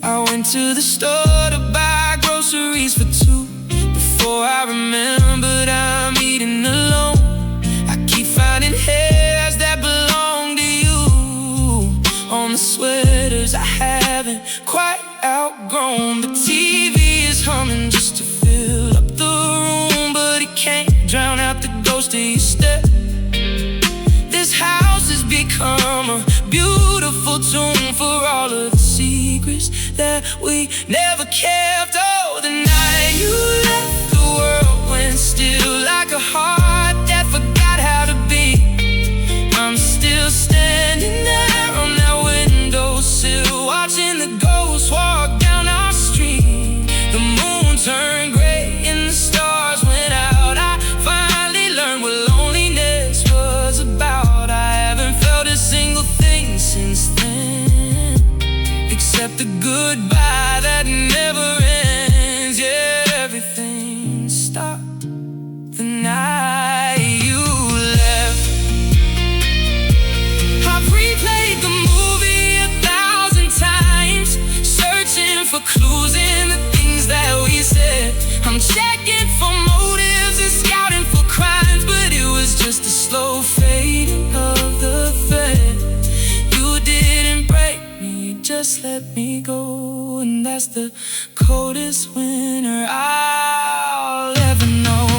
I went to the store to buy groceries for two. Before I remembered, I'm eating alone. I keep finding hairs that belong to you on the sweaters I haven't quite outgrown. The TV is humming just to fill up the room, but it can't drown out the ghost of your step. This house has become a beautiful tomb for all of the secrets that we never kept. Oh, the night you left, the world went still like a heart that forgot how to beat. I'm still standing there on that windowsill, watching the ghosts walk down our street. The moon turned gray and the stars went out. I finally learned what loneliness was about. I haven't felt a single thing since then, except the goodbye that never ends. Yeah, everything stopped the night you left. I've replayed the movie 1,000 times, searching for clues in the things that we said. I'm checking for motives and scouting for crimes, but it was just a slow fading of the thread. You didn't break me, just let me go, and that's the coldest winter I'll ever know.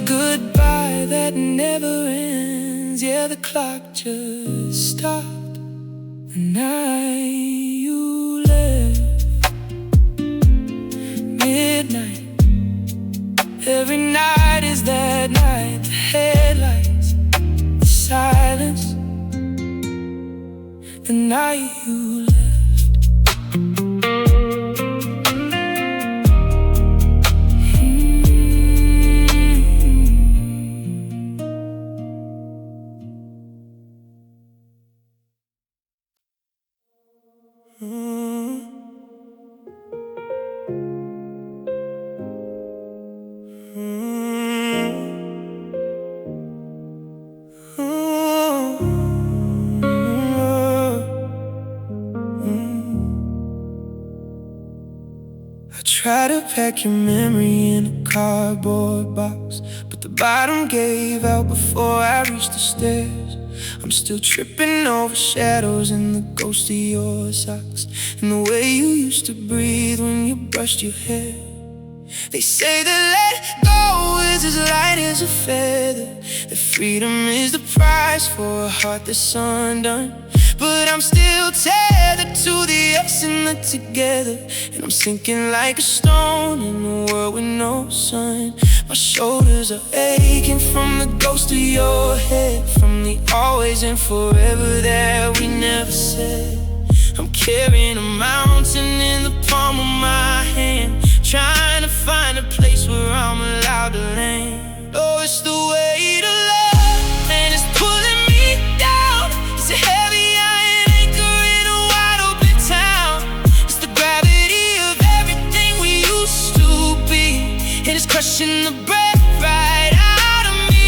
Goodbye that never ends. Yeah, the clock just stopped the night you left. Midnight, every night is that night. The headlights, the silence, the night you left. I try to pack your memory in a cardboard box, but the bottom gave out before I reached the stairs. I'm still tripping over shadows and the ghost of your socks, and the way you used to breathe when you brushed your hair. They say that let go is as light as a feather, that freedom is the price for a heart that's undone. But I'm still tethered to the us and the together, and I'm sinking like a stone in a world with no sun. My shoulders are aching from the ghost of your head, from the always and forever that we never said. I'm carrying a mountain in the palm of my hand, trying to find a place where I'm allowed to land. Oh, it's the weight of love, and it's pulling me down. It's a heavy iron anchor in a wide open town. It's the gravity of everything we used to be, and it's crushing the breath right out of me.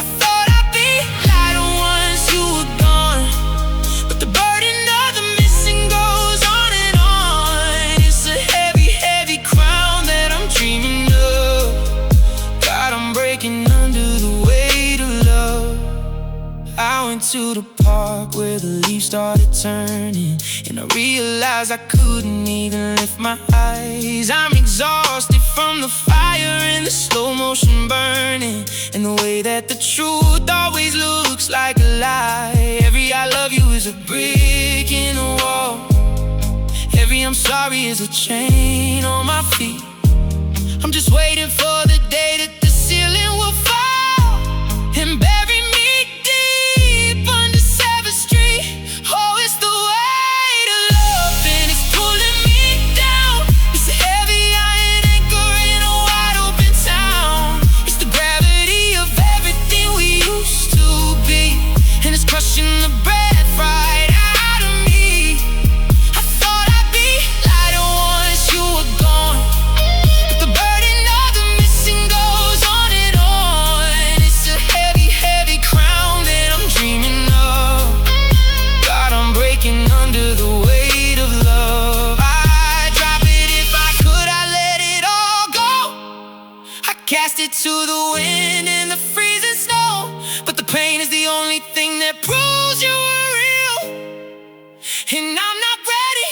I thought I'd be lighter once you were gone, but the burden of the missing goes on and on. It's a heavy, heavy crown that I'm dreaming of. God, I'm breaking under the weight of love. I went to the park where the leaves started turning, and I realized I couldn't even lift my eyes. I'm exhausted from the fire and the slow motion burning, and the way that the truth always looks like a lie. Every I love you is a brick in the wall. Every I'm sorry is a chain on my feet. I'm just waiting for the day that the ceiling will fall and bury me deep under 7th Street. Oh, it's the weight of love, and it's pulling me down. It's a heavy iron anchor in a wide open town. It's the gravity of everything we used to be, and it's crushing the breath right out of me. I thought I'd be lighter once you were gone, but the burden of the missing goes on and on. It's a heavy, heavy crown that I'm dreaming of. God, I'm breaking under the weight of love. I'd drop it if I could, I'd let it all go. I cast it to the wind in the freezing snow, but the pain is the only thing that proves you were real. And I'm not ready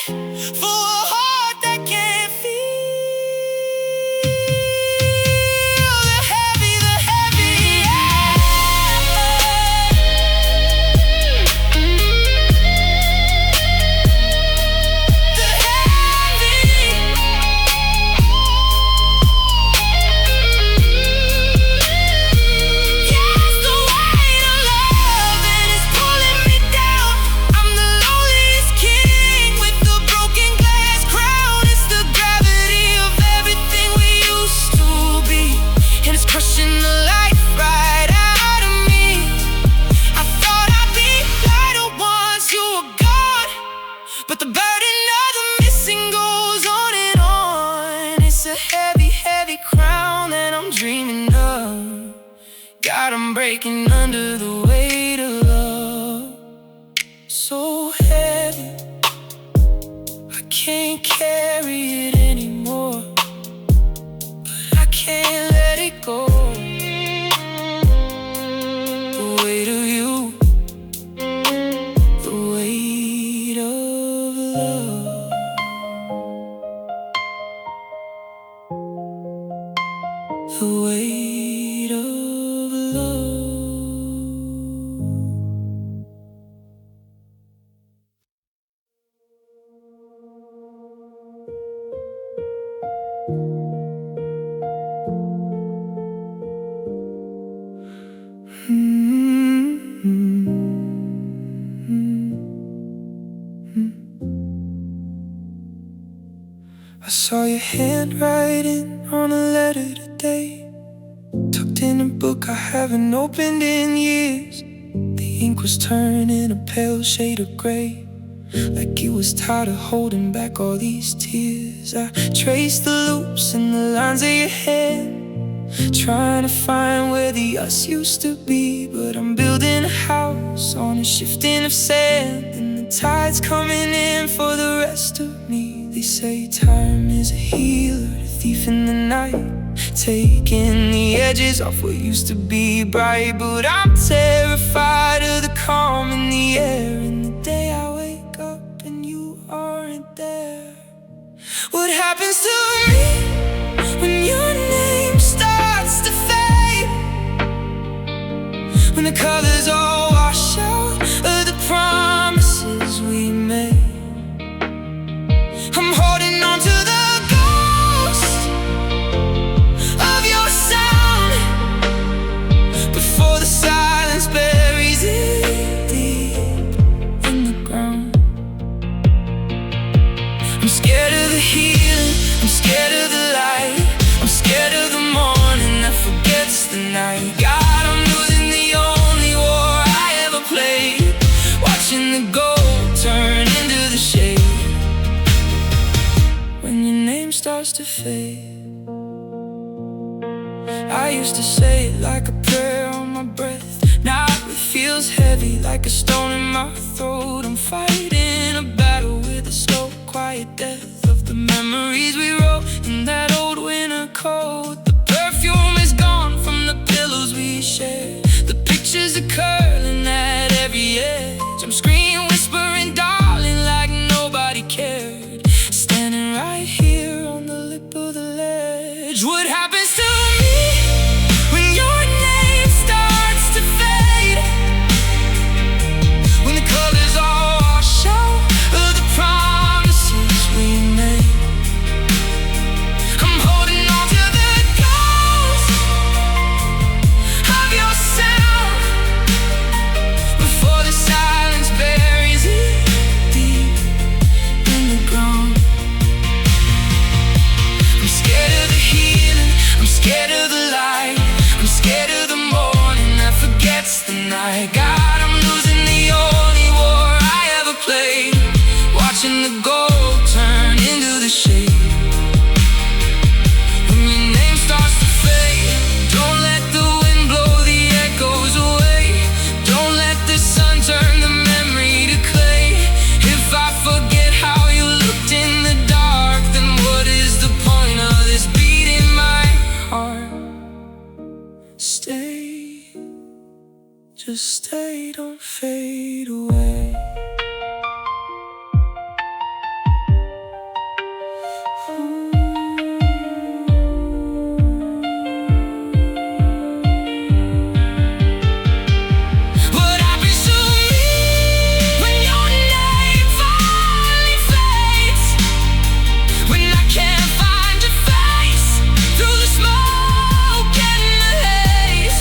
for a heart that can't feel the heavy, yeah. The heavy. Yes, the weight of love, and it's pulling me down. I'm the loneliest king with the broken glass crown. It's the gravity of everything we used to be, and it's crushing the life right out of me. I thought I'd be lighter once you were gone, but the burden of the missing goes on and on. It's a heavy, heavy crown that I'm dreaming of. God, I'm breaking under the weight of love. So heavy, I can't carry it anymore, but I can't let it go. The weight of you, the weight of love, the weight of love. I saw your handwriting on a letter today, tucked in a book I haven't opened in years. The ink was turning a pale shade of gray, like it was tired of holding back all these tears. I traced the loops and the lines of your hand, trying to find where the us used to be. But I'm building a house on a shifting of sand, and the tide's coming in for the rest of me. They say time is a healer, a thief in the night, taking the edges off what used to be bright. But I'm terrified of the calm in the air, and the day I wake up and you aren't there. What happens to me when your name starts to fade, when the colors all wash out of the promises we made? I'm holding on to the ghost of your sound before the silence buries it deep in the ground. I'm scared of the healing, I'm scared of the light. watching the gold turn into the shade. When your name starts to fade, I used to say it like a prayer on my breath. Now it feels heavy like a stone in my throat. I'm fighting a battle with the slow, quiet death of the memories we wrote in that old winter coat. The perfume is gone from the pillows we shared. The pictures are curling at every edge. I'm screaming, whispering, darling, like nobody cared. Standing right here on the lip of the ledge. What happens to me when your name starts to fade? When the colors all wash out of the promises we made. I'm holding on to the ghost of your sound before the silence buries it deep in the ground. I'm scared of the healing, I'm scared of the light, I'm scared of the morning that forgets the night. God, I'm losing the only war I ever played, watching the gold turn into the shade. When your name starts to fade, don't let the wind blow the echoes away. Don't let the sun turn the memory to clay. If I forget how you looked in the dark, then what is the point of this beat in my heart? Stay, just stay, don't fade away. What happens to me when your name finally fades? When I can't find your face through the smoke and the haze.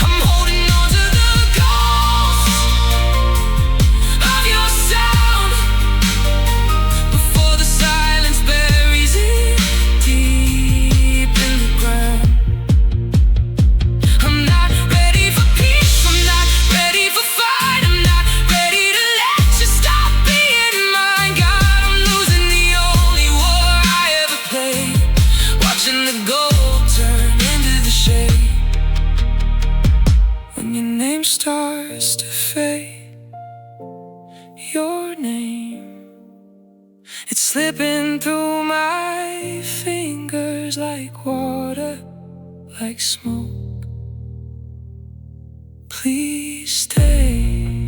I'm holding on to the ghost of your sound before the silence buries it deep in the ground. I'm not ready for peace, I'm not ready for fight, I'm not ready to let you stop being mine. God, I'm losing the only war I ever played, watching the gold turn into the shade. When your name starts to fade, your name, it's slipping through my fingers like water, like smoke. Please stay.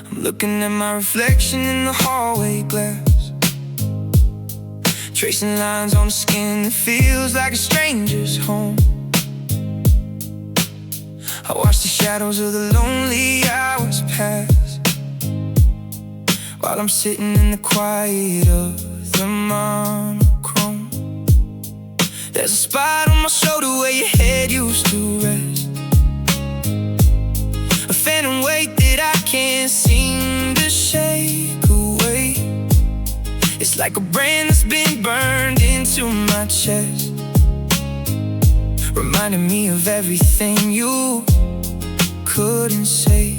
I'm looking at my reflection in the hallway glass, tracing lines on the skin that feels like a stranger's home. I watch the shadows of the lonely hours pass, while I'm sitting in the quiet of the monochrome. There's a spot on my shoulder where your head used to rest, a phantom weight that I can't seem to shake away. It's like a brand that's been burned into my chest, reminding me of everything you couldn't say.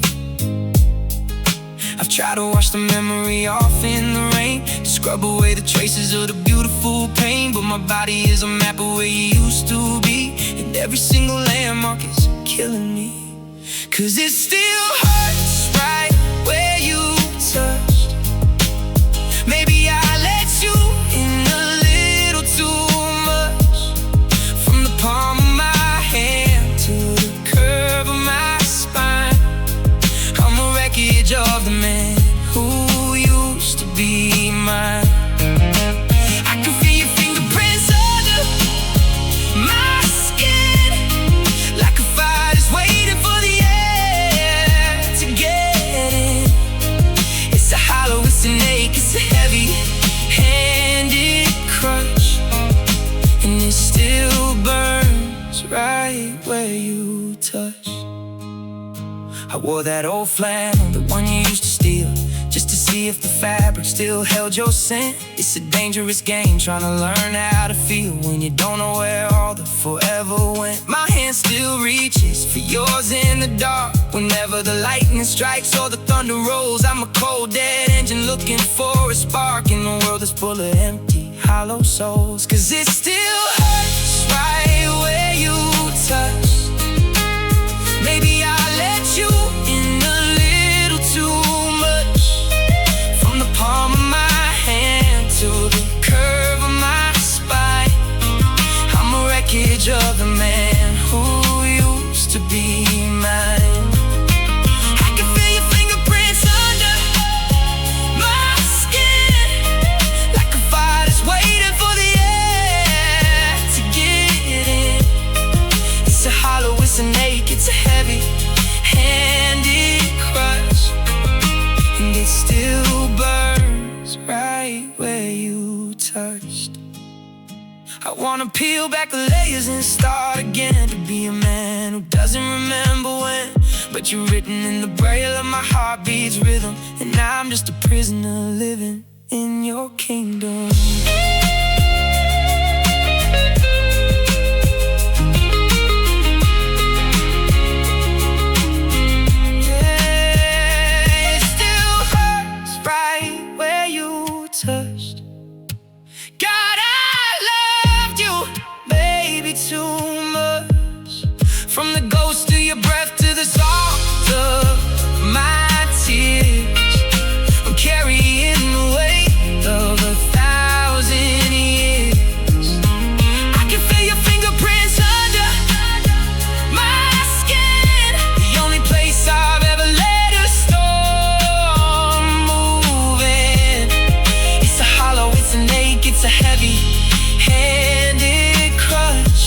I've tried to wash the memory off in the rain, to scrub away the traces of the beautiful pain, but my body is a map of where you used to be, and every single landmark is killing me. 'Cause it still hurts right where you touched. Maybe I let you in a little too much, from the palm of my hand to the curve of my spine. I'm a wreckage of the man who used to be mine. I can feel your fingerprints under my skin, like a fire's waiting for the air to get in. wore that old flannel, the one you used to steal, just to see if the fabric still held your scent. It's a dangerous game, trying to learn how to feel when you don't know where all the forever went. My hand still reaches for yours in the dark. Whenever the lightning strikes or the thunder rolls, I'm a cold dead engine looking for a spark in a world that's full of empty, hollow souls. 'Cause it still hurts right where you touch. Maybe I let you in a little too much. From the palm of my hand to the curve of my spine, I'm a wreckage of the man who used to be mine. I can feel your fingerprints under my skin, like a fire's waiting for the air to get in. It's a hollow, it's an ache, it's a heavy-handed crush, and it still burns right where you touched. I wanna peel back the layers and start again, to be a man who doesn't remember when. But you're written in the braille of my heartbeat's rhythm, and I'm just a prisoner living in your kingdom. Touched. God, I loved you, baby, too much. From the ghost to your breath to the salt of my tears, I'm carrying the weight of 1,000 years. I can feel your fingerprints under my skin, the only place I've ever let a storm move in. It's a hollow, it's an ache, it's a heavy-handed crutch,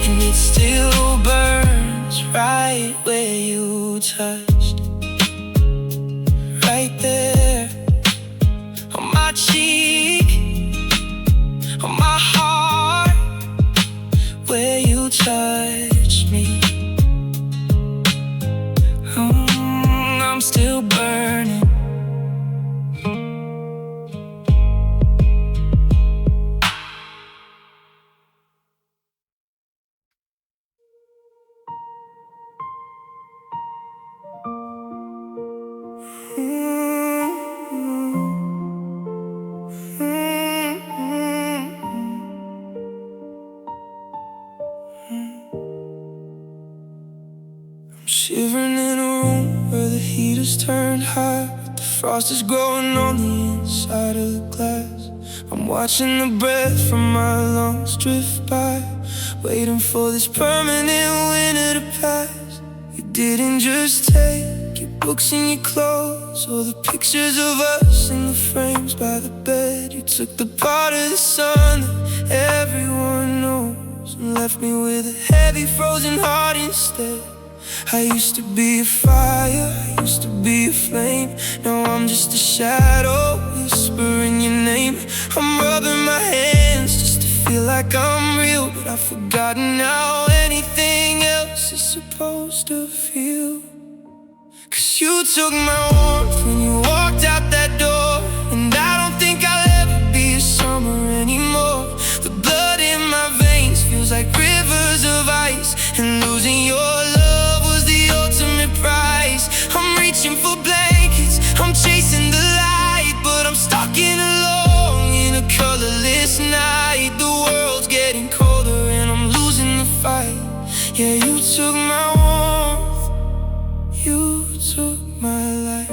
and it still burns right where you touched. Right there, on my cheek, on my heart, where you touched me. I'm still burning. Shivering in a room where the heat has turned high, but the frost is growing on the inside of the glass. I'm watching the breath from my lungs drift by, waiting for this permanent winter to pass. You didn't just take your books and your clothes, or the pictures of us in the frames by the bed. You took the part of the sun that everyone knows and left me with a heavy frozen heart instead. I used to be a fire, I used to be a flame. Now I'm just a shadow, whispering your name. I'm rubbing my hands just to feel like I'm real, but I've forgotten how anything else is supposed to feel. 'Cause you took my warmth when you walked out that door, and I don't think I'll ever be a summer anymore. The blood in my veins feels like rivers of ice, and losing your love was the ultimate prize. I'm reaching for blankets, I'm chasing the light, but I'm stuck in alone in a colorless night. The world's getting colder and I'm losing the fight. Yeah, you took my warmth, you took my life.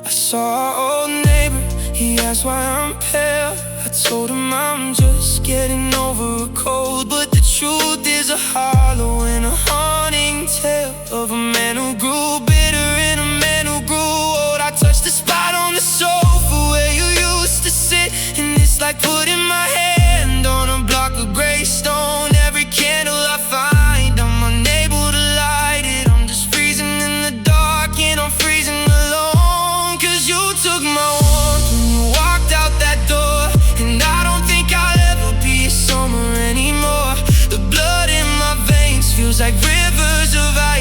I saw our old neighbor, he asked why I'm pale. I told him I'm just getting over a cold, but the truth is a hollow and a haunting tale of a man who grew bitter and a man who grew old. I touched the spot on the sofa where you used to sit, and it's like putting my hand on a block of gray stone. Every candle I find, I'm unable to light it. I'm just freezing in the dark and I'm freezing alone. 'Cause you took my warmth when you walked out that door, and I don't think I'll ever be a summer anymore. The blood in my veins feels like rivers of ice,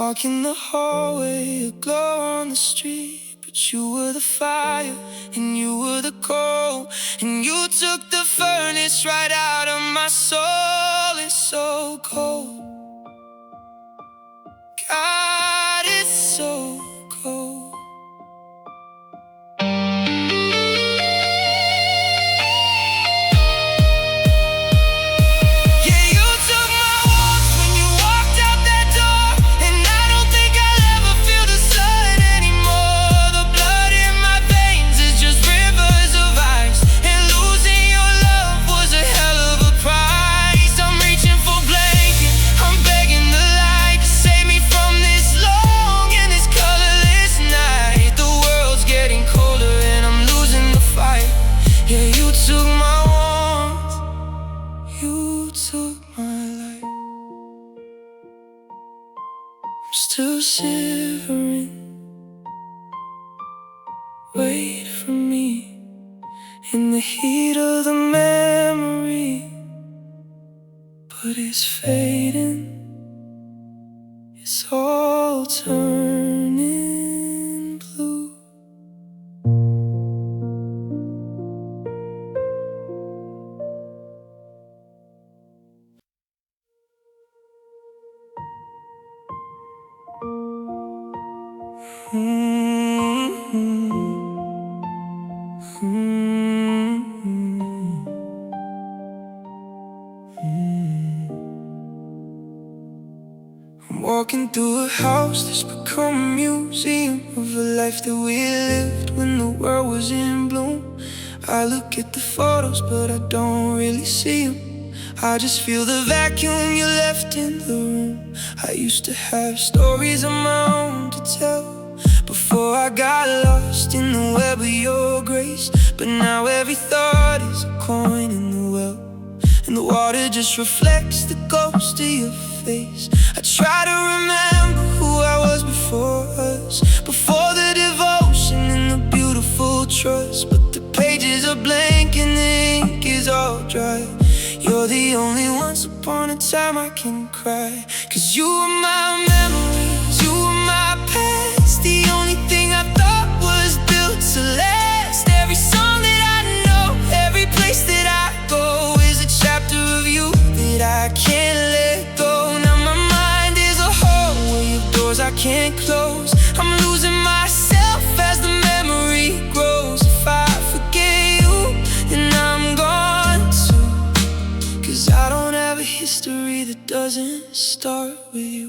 spark in the hallway, a glow on the street. But you were the fire, and you were the coal, and you took the furnace right out of my soul. It's so cold, God, it's so cold. Still shivering, wait for me in the heat of the memory. But it's fading, it's all turning blue. I'm walking through a house that's become a museum of a life that we lived when the world was in bloom. I look at the photos, but I don't really see them. I just feel the vacuum you left in the room. I used to have stories of my own to tell before I got lost in the web of your grace. But now every thought is a coin in the well, and the water just reflects the ghost of your face. I try to remember who I was before us, before the devotion and the beautiful trust. But the pages are blank and the ink is all dry. You're the only once upon a time I can cry. 'Cause you were my memories, you were my past. The only thing I thought was built to last. Every song that I know, every place that I go is a chapter of you that I can't let go. Now my mind is a hallway of doors I can't close. I'm losing myself as the memory grows. If I forget you, then I'm gone too. 'Cause I don't have a history that doesn't start with you.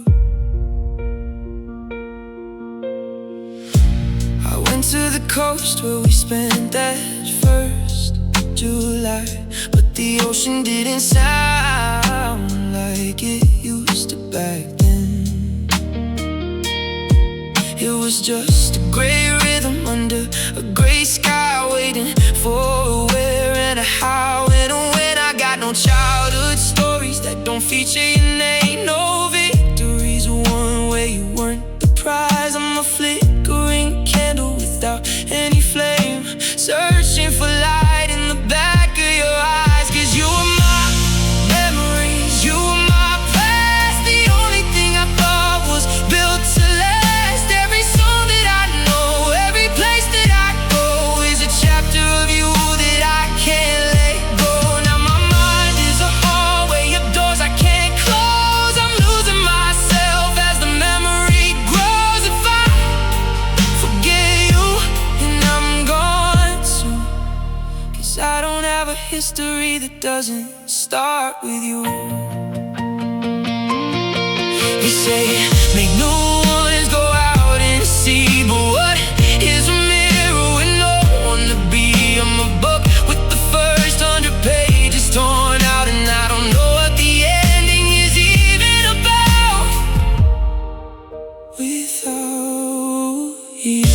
I went to the coast where we spent that first July, but the ocean didn't sound like it used to back then. It was just a gray rhythm under a gray sky, waiting for a where and a how and a when. I got no childhood stories that don't feature your name, no victories won where you weren't the prize. I'm a flickering candle without any flame, searching for light in the back of your eyes. 'Cause you were my memories, you were my past. The only thing I thought was built to last. Every song that I know, every place that I go is a chapter of you that I can't let go. Now my mind is a hallway of doors I can't close. I'm losing myself as the memory grows. If I forget you, then I'm gone too. 'Cause I don't have a history that doesn't start with you. You say, make no ones go out and see, but what is a mirror with no one to be? I'm a book with the first 100 pages torn out, and I don't know what the ending is even about without you.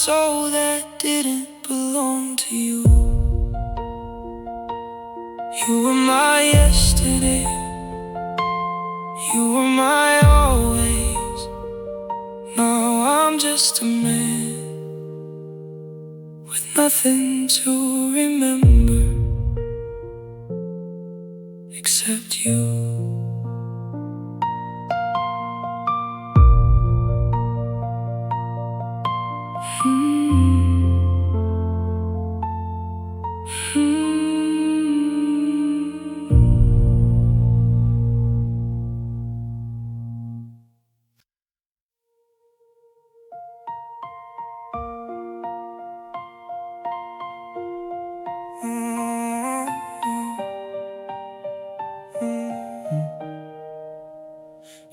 soul that didn't belong to you. You were my yesterday, you were my always. Now I'm just a man with nothing to remember except you.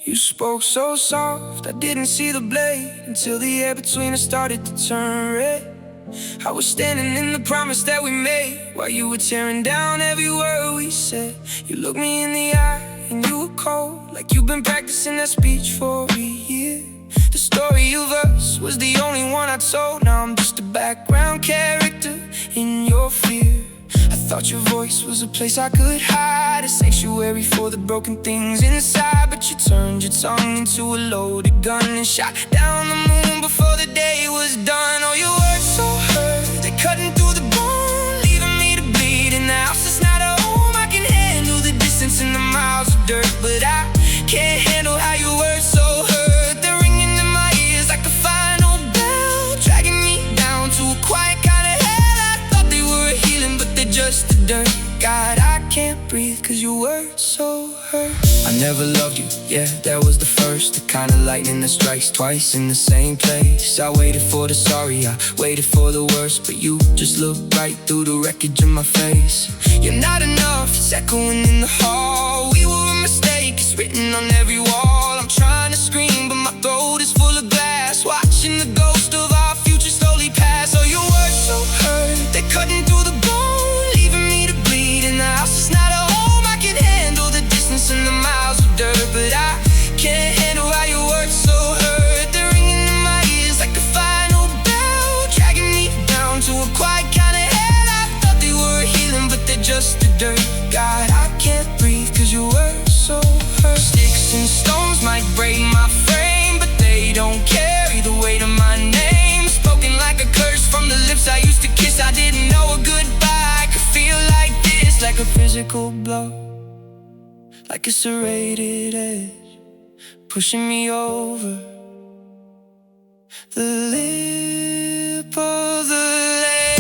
You spoke so soft, I didn't see the blade until the air between us started to turn red. I was standing in the promise that we made while you were tearing down every word we said. You looked me in the eye and you were cold, like you've been practicing that speech for a year. The story of us was the only one I told. Now I'm just a background character in your fear. I thought your voice was a place I could hide, a sanctuary for the broken things inside. But you turned your tongue into a loaded gun and shot down the moon before the day was done. Oh, your words so hurt, they cutting through the bone, leaving me to bleed in the house that's not a home. I can handle the distance and the miles of dirt, but I can't handle how your words so hurt. They're ringing in my ears like a final bell, dragging me down to a quiet kind of hell. I thought they were healing, but they're just the dirt. God, I can't breathe cause your words so hurt. I never loved you, yeah, that was the first. The kind of lightning that strikes twice in the same place. I waited for the sorry, I waited for the worst, but you just looked right through the wreckage of my face. You're not enough, it's echoing in the hall. We were a mistake, it's written on every wall. I'm trying to scream, but my throat is full of glass, watching the ghost of our future slowly pass. Oh, your words so hurt, they're cutting through the bone, leaving me to bleed in the house that's not a home. I can handle the distance and the miles of dirt, but I can't handle how your words so hurt. They're ringing in my ears like a final bell, dragging me down to a quiet kind of hell. I thought they were healing, but they're just the dirt. God, I can't breathe cause your words so hurt. Sticks and stones might break my frame, but they don't carry the weight of my name. Spoken like a curse from the lips I used to kiss. I didn't know a goodbye could feel like this, like a physical blow, like a serrated edge, pushing me over the lip of the ledge.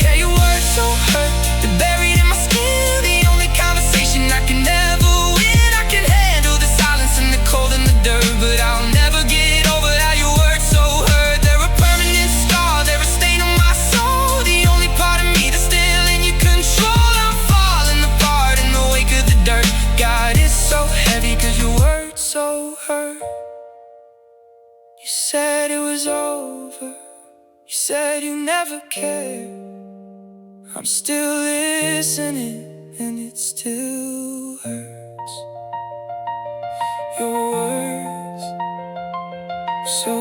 Yeah, your words so hurt, they're buried in my skin. The only conversation I can never win. I can handle the silence and the cold and the dirt, but I'll never get over how your words so hurt. They're a permanent scar, they're a stain on my soul. The only part of me that's still in your control. I'm falling apart in the wake of the dirt. God, it's so heavy cause your words so hurt. You said it was over, you said you never cared. I'm still listening and it still hurts. Your words so